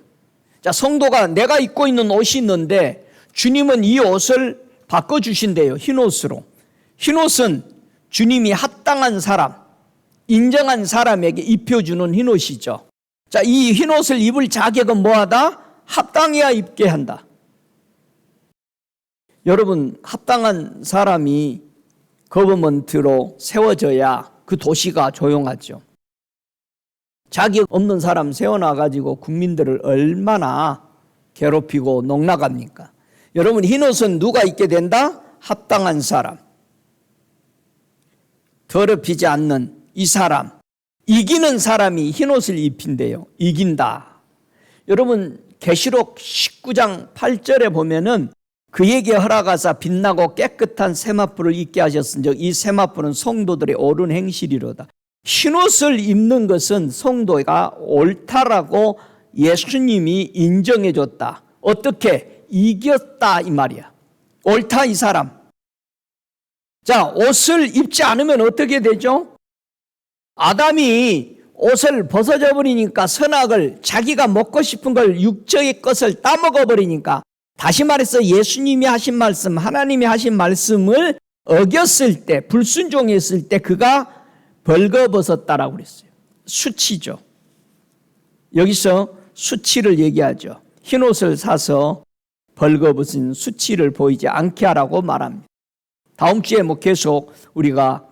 자, 성도가 내가 입고 있는 옷이 있는데 주님은 이 옷을 바꿔주신대요. 흰 옷으로. 흰 옷은 주님이 합당한 사람, 인정한 사람에게 입혀주는 흰 옷이죠. 자, 이 흰 옷을 입을 자격은 뭐하다? 합당해야 입게 한다. 여러분, 합당한 사람이 거버먼트로 세워져야 그 도시가 조용하죠. 자격 없는 사람 세워놔가지고 국민들을 얼마나 괴롭히고 농락합니까? 여러분, 흰옷은 누가 입게 된다? 합당한 사람. 더럽히지 않는 이 사람. 이기는 사람이 흰옷을 입힌대요. 이긴다. 여러분, 계시록 19장 8절에 보면은 그에게 허락하사 빛나고 깨끗한 세마포를 입게 하셨은즉 이 세마포는 성도들의 옳은 행실이로다. 흰옷을 입는 것은 성도가 옳다라고 예수님이 인정해 줬다. 어떻게? 이겼다 이 말이야. 옳다 이 사람. 자, 옷을 입지 않으면 어떻게 되죠? 아담이 옷을 벗어져 버리니까 선악을, 자기가 먹고 싶은 걸, 육적의 것을 따먹어 버리니까, 다시 말해서 예수님이 하신 말씀, 하나님이 하신 말씀을 어겼을 때, 불순종했을 때 그가 벌거벗었다라고 그랬어요. 수치죠. 여기서 수치를 얘기하죠. 흰옷을 사서 벌거벗은 수치를 보이지 않게 하라고 말합니다. 다음 주에 계속 우리가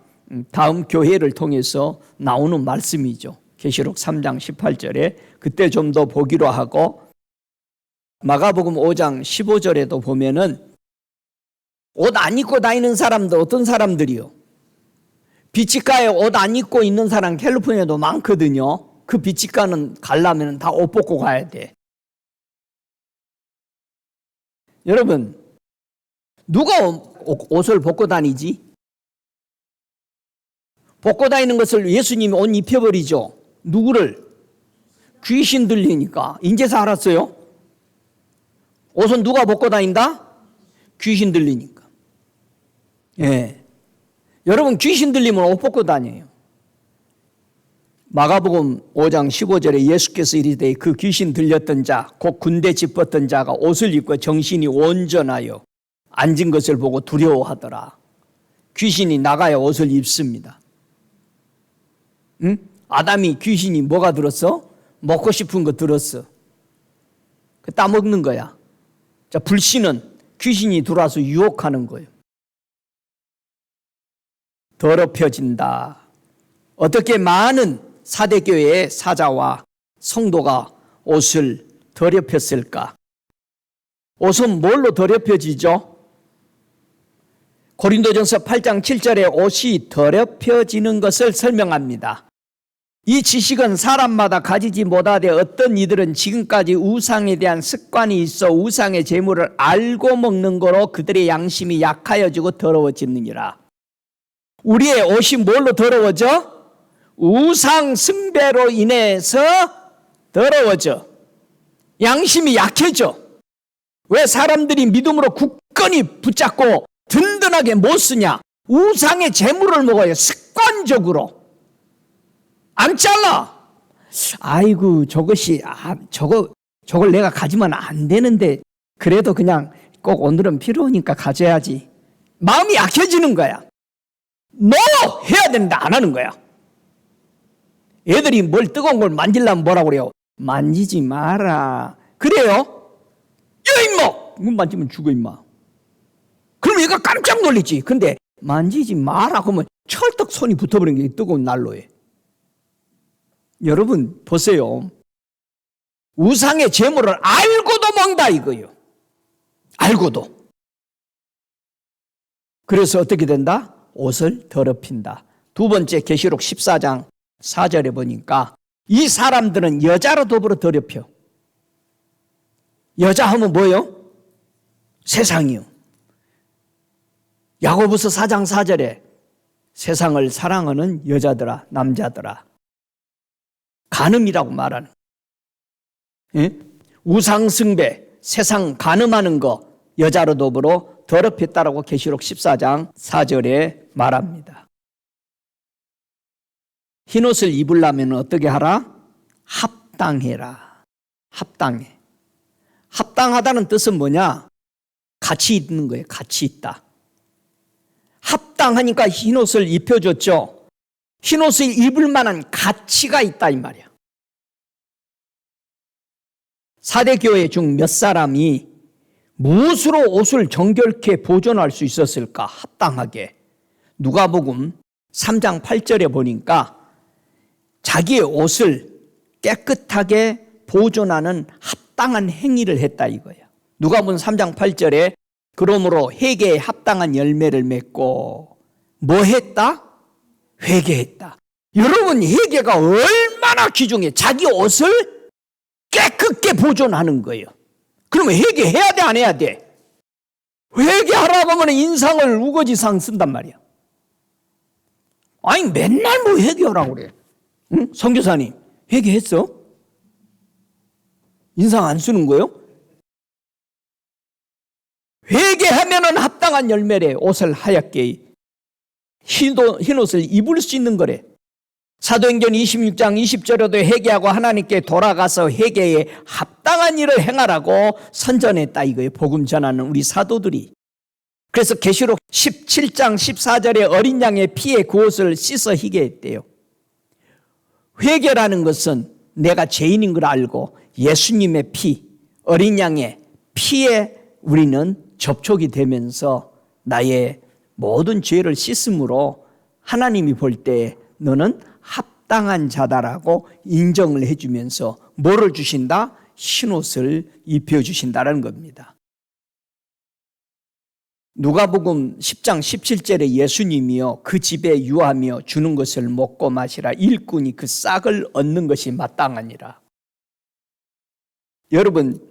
다음 교회를 통해서 나오는 말씀이죠. 계시록 3장 18절에 그때 좀 더 보기로 하고, 마가복음 5장 15절에도 보면은 옷 안 입고 다니는 사람들 어떤 사람들이요? 비치가에 옷 안 입고 있는 사람 캘리포니아도 많거든요. 그 비치가는 가려면 다 옷 벗고 가야 돼. 여러분, 누가 옷을 벗고 다니지? 벗고 다니는 것을 예수님이 옷 입혀버리죠. 누구를? 귀신 들리니까. 인제서 알았어요? 옷은 누가 벗고 다닌다? 귀신 들리니까. 예. 여러분, 귀신 들리면 옷 벗고 다녀요. 마가복음 5장 15절에 예수께서 이르되 그 귀신 들렸던 자, 곧 군대 짚었던 자가 옷을 입고 정신이 온전하여 앉은 것을 보고 두려워하더라. 귀신이 나가야 옷을 입습니다. 응? 아담이 귀신이 뭐가 들었어? 먹고 싶은 거 들었어. 따먹는 거야. 자, 불신은 귀신이 들어와서 유혹하는 거예요. 더럽혀진다. 어떻게 많은 사대교회의 사자와 성도가 옷을 더럽혔을까? 옷은 뭘로 더럽혀지죠? 고린도전서 8장 7절에 옷이 더럽혀지는 것을 설명합니다. 이 지식은 사람마다 가지지 못하되 어떤 이들은 지금까지 우상에 대한 습관이 있어 우상의 제물을 알고 먹는 거로 그들의 양심이 약하여지고 더러워지느니라. 우리의 옷이 뭘로 더러워져? 우상 숭배로 인해서 더러워져. 양심이 약해져. 왜 사람들이 믿음으로 굳건히 붙잡고 든든하게 못 쓰냐? 우상의 제물을 먹어요. 습관적으로. 안 잘라. 아이고, 저걸 내가 가지면 안 되는데 그래도 그냥 꼭 오늘은 필요하니까 가져야지. 마음이 약해지는 거야. 너 해야 되는데 안 하는 거야. 애들이 뭘 뜨거운 걸 만지려면 뭐라고 그래요? 만지지 마라. 그래요? 야, 임마! 이거 만지면 죽어, 임마. 그럼 얘가 깜짝 놀리지. 근데 만지지 마라 그러면 철떡 손이 붙어버린 게 뜨거운 난로에. 여러분 보세요. 우상의 제물을 알고도 먹는다 이거예요. 알고도. 그래서 어떻게 된다? 옷을 더럽힌다. 두 번째 계시록 14장 4절에 보니까 이 사람들은 여자로 더불어 더럽혀. 여자 하면 뭐예요? 세상이요. 야고보서 4장 4절에 세상을 사랑하는 여자들아, 남자들아. 간음이라고 말하는. 예? 우상숭배, 세상 간음하는 거 여자로 더불어 더럽혔다라고 계시록 14장 4절에 말합니다. 흰옷을 입으려면 어떻게 하라? 합당해라. 합당해. 합당하다는 뜻은 뭐냐? 같이 있는 거예요. 같이 있다. 합당하니까 흰옷을 입혀줬죠. 흰옷을 입을 만한 가치가 있다 이 말이야. 4대 교회 중 몇 사람이 무엇으로 옷을 정결케 보존할 수 있었을까? 합당하게. 누가복음 3장 8절에 보니까 자기의 옷을 깨끗하게 보존하는 합당한 행위를 했다 이거예요. 누가복음 3장 8절에 그러므로 회개에 합당한 열매를 맺고 뭐 했다? 회개했다. 여러분, 회개가 얼마나 귀중해. 자기 옷을 깨끗게 보존하는 거예요. 그러면 회개해야 돼, 안 해야 돼? 회개하라고 하면 인상을 우거지상 쓴단 말이야. 아니, 맨날 뭐 회개하라고 그래. 응? 선교사님, 회개했어? 인상 안 쓰는 거예요? 회개하면은 합당한 열매래. 옷을 하얗게 흰 옷을 입을 수 있는 거래. 사도행전 26장 20절에도 회개하고 하나님께 돌아가서 회개에 합당한 일을 행하라고 선전했다 이거예요. 복음 전하는 우리 사도들이. 그래서 계시록 17장 14절에 어린 양의 피에 그 옷을 씻어 희게 했대요. 회개라는 것은 내가 죄인인 걸 알고 예수님의 피, 어린 양의 피에 우리는 접촉이 되면서 나의 모든 죄를 씻음으로 하나님이 볼 때 너는 합당한 자다라고 인정을 해주면서 뭐를 주신다? 흰옷을 입혀주신다는 겁니다. 누가복음 10장 17절에 예수님이요 그 집에 유하며 주는 것을 먹고 마시라. 일꾼이 그 싹을 얻는 것이 마땅하니라. 여러분,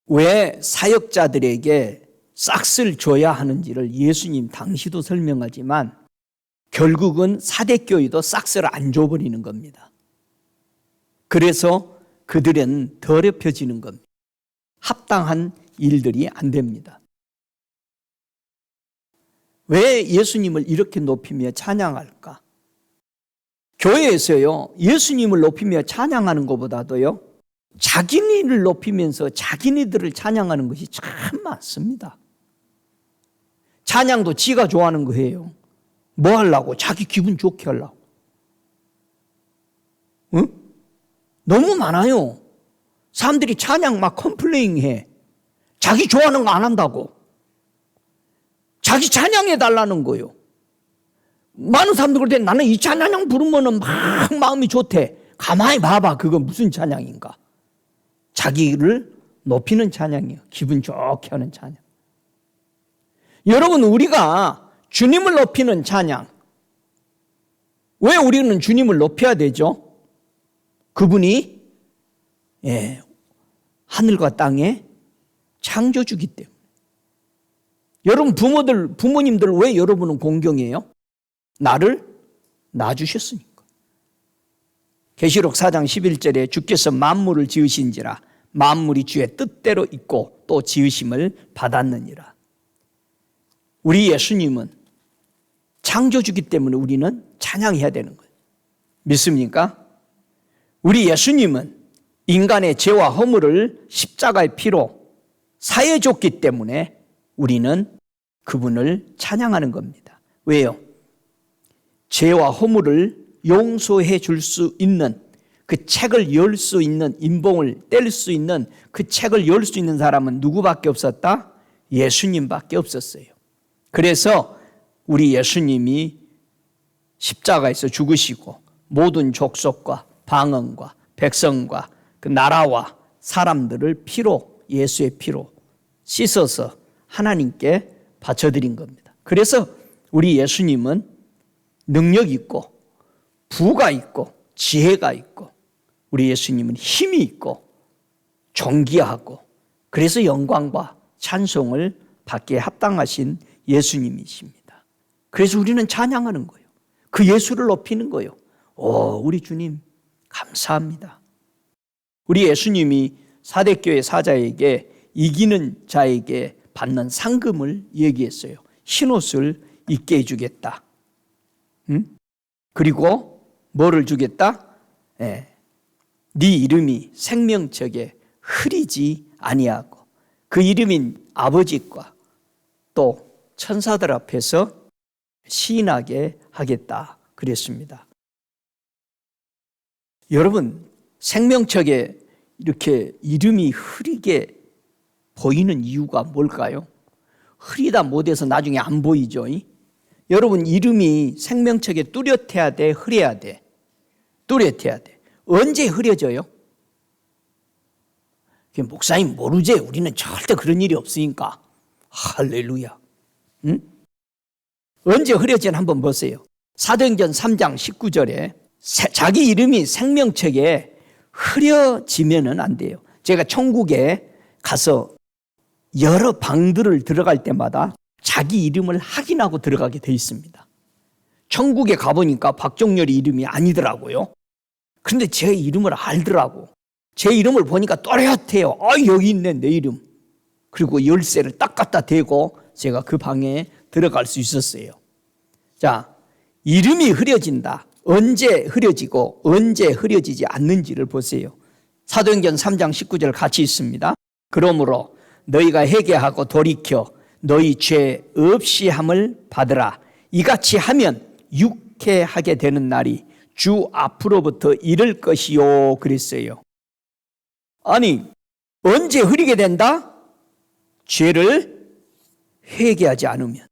왜 사역자들에게 싹을 줘야 하는지를 예수님 당시도 설명하지만 결국은 4대 교회도 싹을 안 줘버리는 겁니다. 그래서 그들은 더럽혀지는 겁니다. 합당한 일들이 안 됩니다. 왜 예수님을 이렇게 높이며 찬양할까? 교회에서요, 예수님을 높이며 찬양하는 것보다도요, 자기네를 높이면서 자기네들을 찬양하는 것이 참 많습니다. 찬양도 지가 좋아하는 거예요. 뭐 하려고? 자기 기분 좋게 하려고. 응? 너무 많아요. 사람들이 찬양 막 컴플레인해. 자기 좋아하는 거 안 한다고. 자기 찬양해 달라는 거예요. 많은 사람들 그럴 때 나는 이 찬양 부르면 막 마음이 좋대. 가만히 봐봐. 그건 무슨 찬양인가? 자기를 높이는 찬양이에요. 기분 좋게 하는 찬양. 여러분, 우리가 주님을 높이는 찬양. 왜 우리는 주님을 높여야 되죠? 그분이 하늘과 땅의 창조주기 때문에. 여러분 부모님들 왜 여러분은 공경해요? 나를 낳아주셨으니까. 계시록 4장 11절에 주께서 만물을 지으신지라 만물이 주의 뜻대로 있고 또 지으심을 받았느니라. 우리 예수님은 창조주기 때문에 우리는 찬양해야 되는 거예요. 믿습니까? 우리 예수님은 인간의 죄와 허물을 십자가의 피로 사해줬기 때문에 우리는 그분을 찬양하는 겁니다. 왜요? 죄와 허물을 용서해 줄 수 있는 그 책을 열 수 있는, 인봉을 뗄 수 있는 그 책을 열 수 있는 사람은 누구밖에 없었다? 예수님밖에 없었어요. 그래서 우리 예수님이 십자가에서 죽으시고 모든 족속과 방언과 백성과 그 나라와 사람들을 피로, 예수의 피로 씻어서 하나님께 바쳐드린 겁니다. 그래서 우리 예수님은 능력 있고 부가 있고 지혜가 있고 우리 예수님은 힘이 있고 존귀하고 그래서 영광과 찬송을 받기에 합당하신 예수님이십니다. 그래서 우리는 찬양하는 거예요. 그 예수를 높이는 거예요. 우리 주님 감사합니다. 우리 예수님이 사대교회 사자에게 이기는 자에게 받는 상금을 얘기했어요. 흰옷을 입게 해주겠다. 그리고 뭐를 주겠다? 네 이름이 생명책에 흐리지 아니하고 그 이름인 아버지과 또 천사들 앞에서 시인하게 하겠다 그랬습니다. 여러분, 생명책에 이렇게 이름이 흐리게 보이는 이유가 뭘까요? 흐리다 못해서 나중에 안 보이죠. 여러분, 이름이 생명책에 뚜렷해야 돼, 흐려야 돼? 뚜렷해야 돼. 언제 흐려져요? 목사님 모르지? 우리는 절대 그런 일이 없으니까. 할렐루야. 응? 언제 흐려지나 한번 보세요. 사도행전 3장 19절에 자기 이름이 생명책에 흐려지면은 안 돼요. 제가 천국에 가서 여러 방들을 들어갈 때마다 자기 이름을 확인하고 들어가게 돼 있습니다. 천국에 가보니까 박종렬이 이름이 아니더라고요. 그런데 제 이름을 알더라고. 제 이름을 보니까 또렷해요. 여기 있네, 내 이름. 그리고 열쇠를 딱 갖다 대고 제가 그 방에 들어갈 수 있었어요. 자, 이름이 흐려진다. 언제 흐려지고 언제 흐려지지 않는지를 보세요. 사도행전 3장 19절 같이 있습니다. 그러므로 너희가 회개하고 돌이켜 너희 죄 없이 함을 받으라. 이같이 하면 육회하게 되는 날이 주 앞으로부터 이를 것이요 그랬어요. 아니, 언제 흐리게 된다? 죄를 회개하지 않으면.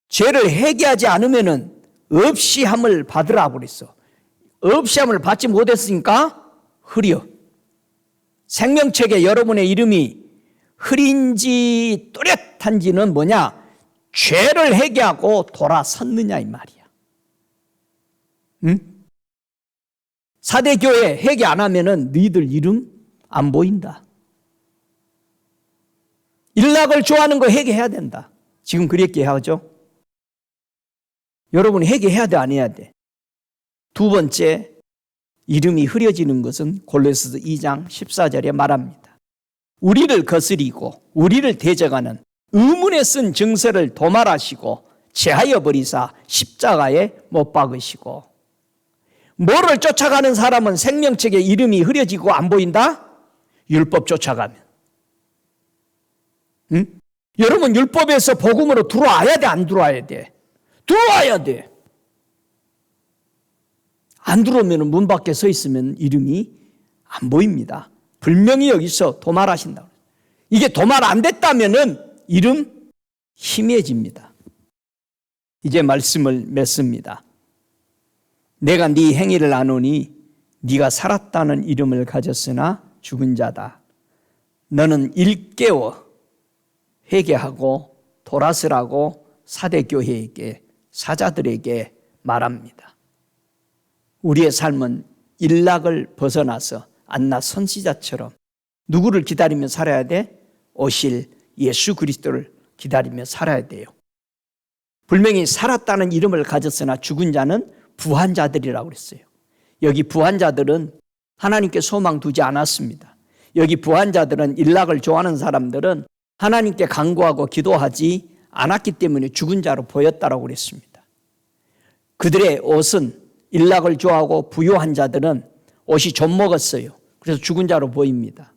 죄를 회개하지 않으면은 없이 함을 받으라 그랬어. 없이 함을 받지 못했으니까 흐려. 생명책에 여러분의 이름이 흐린지 뚜렷한지는 뭐냐? 죄를 회개하고 돌아섰느냐 이 말이야. 응? 사대교회 회개 안 하면은 너희들 이름 안 보인다. 일락을 좋아하는 거 회개해야 된다. 지금 그렇게 하죠. 여러분 회개해야 돼, 안 해야 돼? 두 번째, 이름이 흐려지는 것은 골로새서 2장 14절에 말합니다. 우리를 거스리고 우리를 대적하는 의문에 쓴 증서를 도말하시고 제하여 버리사 십자가에 못 박으시고. 뭐를 쫓아가는 사람은 생명책에 이름이 흐려지고 안 보인다? 율법 쫓아가면. 응? 여러분, 율법에서 복음으로 들어와야 돼, 안 들어와야 돼? 들어와야 돼. 안 들어오면 문 밖에 서 있으면 이름이 안 보입니다. 분명히 여기서 도말하신다. 이게 도말 안 됐다면은 이름 희미해집니다. 이제 말씀을 맺습니다. 내가 네 행위를 아노니 네가 살았다는 이름을 가졌으나 죽은 자다. 너는 일깨워 회개하고 돌아서라고 사대교회에게 사자들에게 말합니다. 우리의 삶은 일락을 벗어나서 안나 선지자처럼 누구를 기다리며 살아야 돼? 오실 예수 그리스도를 기다리며 살아야 돼요. 분명히 살았다는 이름을 가졌으나 죽은 자는 부한 자들이라고 그랬어요. 여기 부한 자들은 하나님께 소망 두지 않았습니다. 여기 부한 자들은 일락을 좋아하는 사람들은 하나님께 간구하고 기도하지 않았기 때문에 죽은 자로 보였다라고 그랬습니다. 그들의 옷은 일락을 좋아하고 부유한 자들은 옷이 좀 먹었어요. 그래서 죽은 자로 보입니다.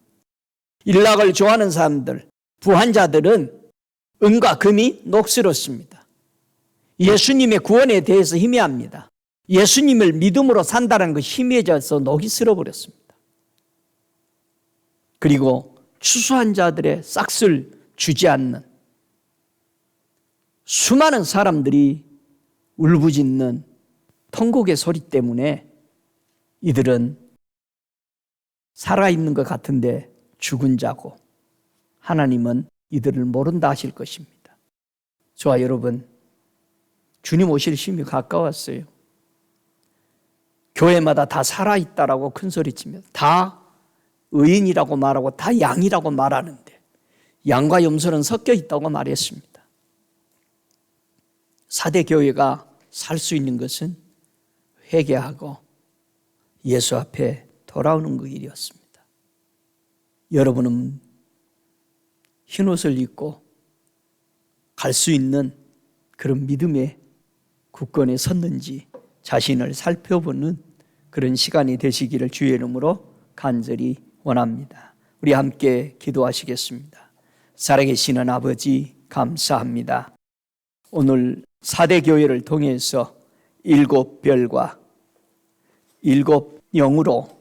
일락을 좋아하는 사람들, 부한 자들은 은과 금이 녹슬었습니다. 예수님의 구원에 대해서 희미합니다. 예수님을 믿음으로 산다는 것이 희미해져서 녹이 슬어버렸습니다. 그리고 추수한 자들의 싹을 주지 않는 수많은 사람들이 울부짖는 통곡의 소리 때문에 이들은 살아있는 것 같은데 죽은 자고 하나님은 이들을 모른다 하실 것입니다. 저와 여러분, 주님 오실 시간이 가까웠어요. 교회마다 다 살아있다라고 큰 소리치며 다 의인이라고 말하고 다 양이라고 말하는데 양과 염소는 섞여 있다고 말했습니다. 사대교회가 살 수 있는 것은 회개하고 예수 앞에 돌아오는 그 일이었습니다. 여러분은 흰옷을 입고 갈 수 있는 그런 믿음의 굳건에 섰는지 자신을 살펴보는 그런 시간이 되시기를 주의 이름으로 간절히 원합니다. 우리 함께 기도하시겠습니다. 살아계시는 아버지 감사합니다. 오늘 4대 교회를 통해서 7별과 7영으로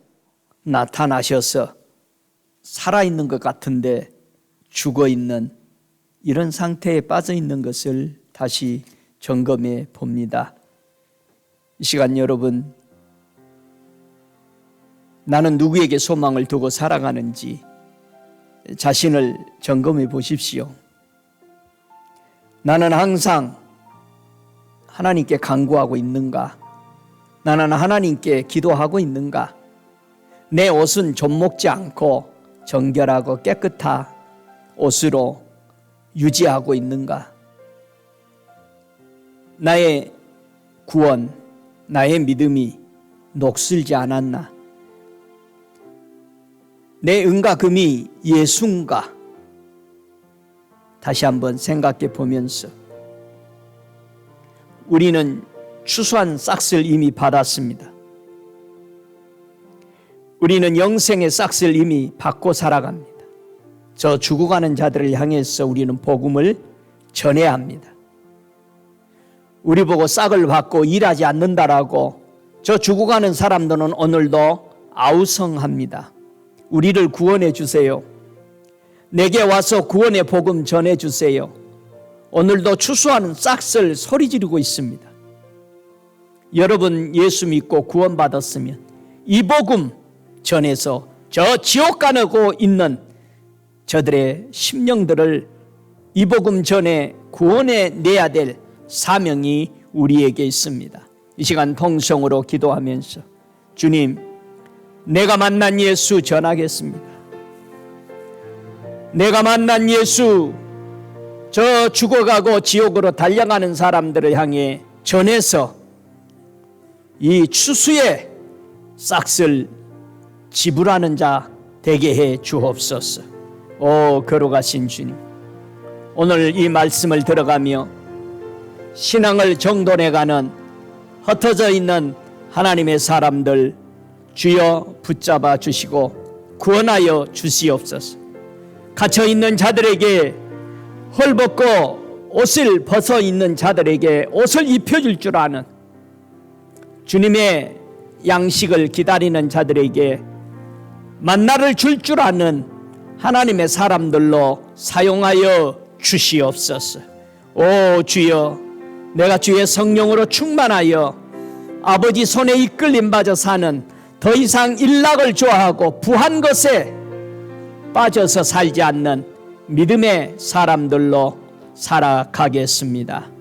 나타나셔서 살아있는 것 같은데 죽어있는 이런 상태에 빠져있는 것을 다시 점검해 봅니다. 이 시간 여러분, 나는 누구에게 소망을 두고 살아가는지 자신을 점검해 보십시오. 나는 항상 하나님께 간구하고 있는가? 나는 하나님께 기도하고 있는가? 내 옷은 좀먹지 않고 정결하고 깨끗한 옷으로 유지하고 있는가? 나의 구원, 나의 믿음이 녹슬지 않았나? 내 은과 금이 예수인가? 다시 한번 생각해 보면서 우리는 추수한 싹을 이미 받았습니다. 우리는 영생의 싹을 이미 받고 살아갑니다. 저 죽어가는 자들을 향해서 우리는 복음을 전해야 합니다. 우리 보고 싹을 받고 일하지 않는다라고 저 죽어가는 사람들은 오늘도 아우성합니다. 우리를 구원해 주세요. 내게 와서 구원의 복음 전해 주세요. 오늘도 추수하는 싹을 소리 지르고 있습니다. 여러분 예수 믿고 구원받았으면 이 복음 전해서 저 지옥 가고 있는 저들의 심령들을 이 복음 전에 구원해 내야 될 사명이 우리에게 있습니다. 이 시간 통성으로 기도하면서 주님, 내가 만난 예수 전하겠습니다. 내가 만난 예수, 저 죽어가고 지옥으로 달려가는 사람들을 향해 전해서 이 추수의 싹을 지불하는 자 되게 해 주옵소서. 오 거룩하신 주님, 오늘 이 말씀을 들어가며 신앙을 정돈해가는 흩어져 있는 하나님의 사람들 주여 붙잡아 주시고 구원하여 주시옵소서. 갇혀있는 자들에게 헐벗고 옷을 벗어 있는 자들에게 옷을 입혀줄 줄 아는, 주님의 양식을 기다리는 자들에게 만나를 줄 줄 아는 하나님의 사람들로 사용하여 주시옵소서. 오 주여, 내가 주의 성령으로 충만하여 아버지 손에 이끌림 받아 사는 더 이상 일락을 좋아하고 부한 것에 빠져서 살지 않는 믿음의 사람들로 살아가겠습니다.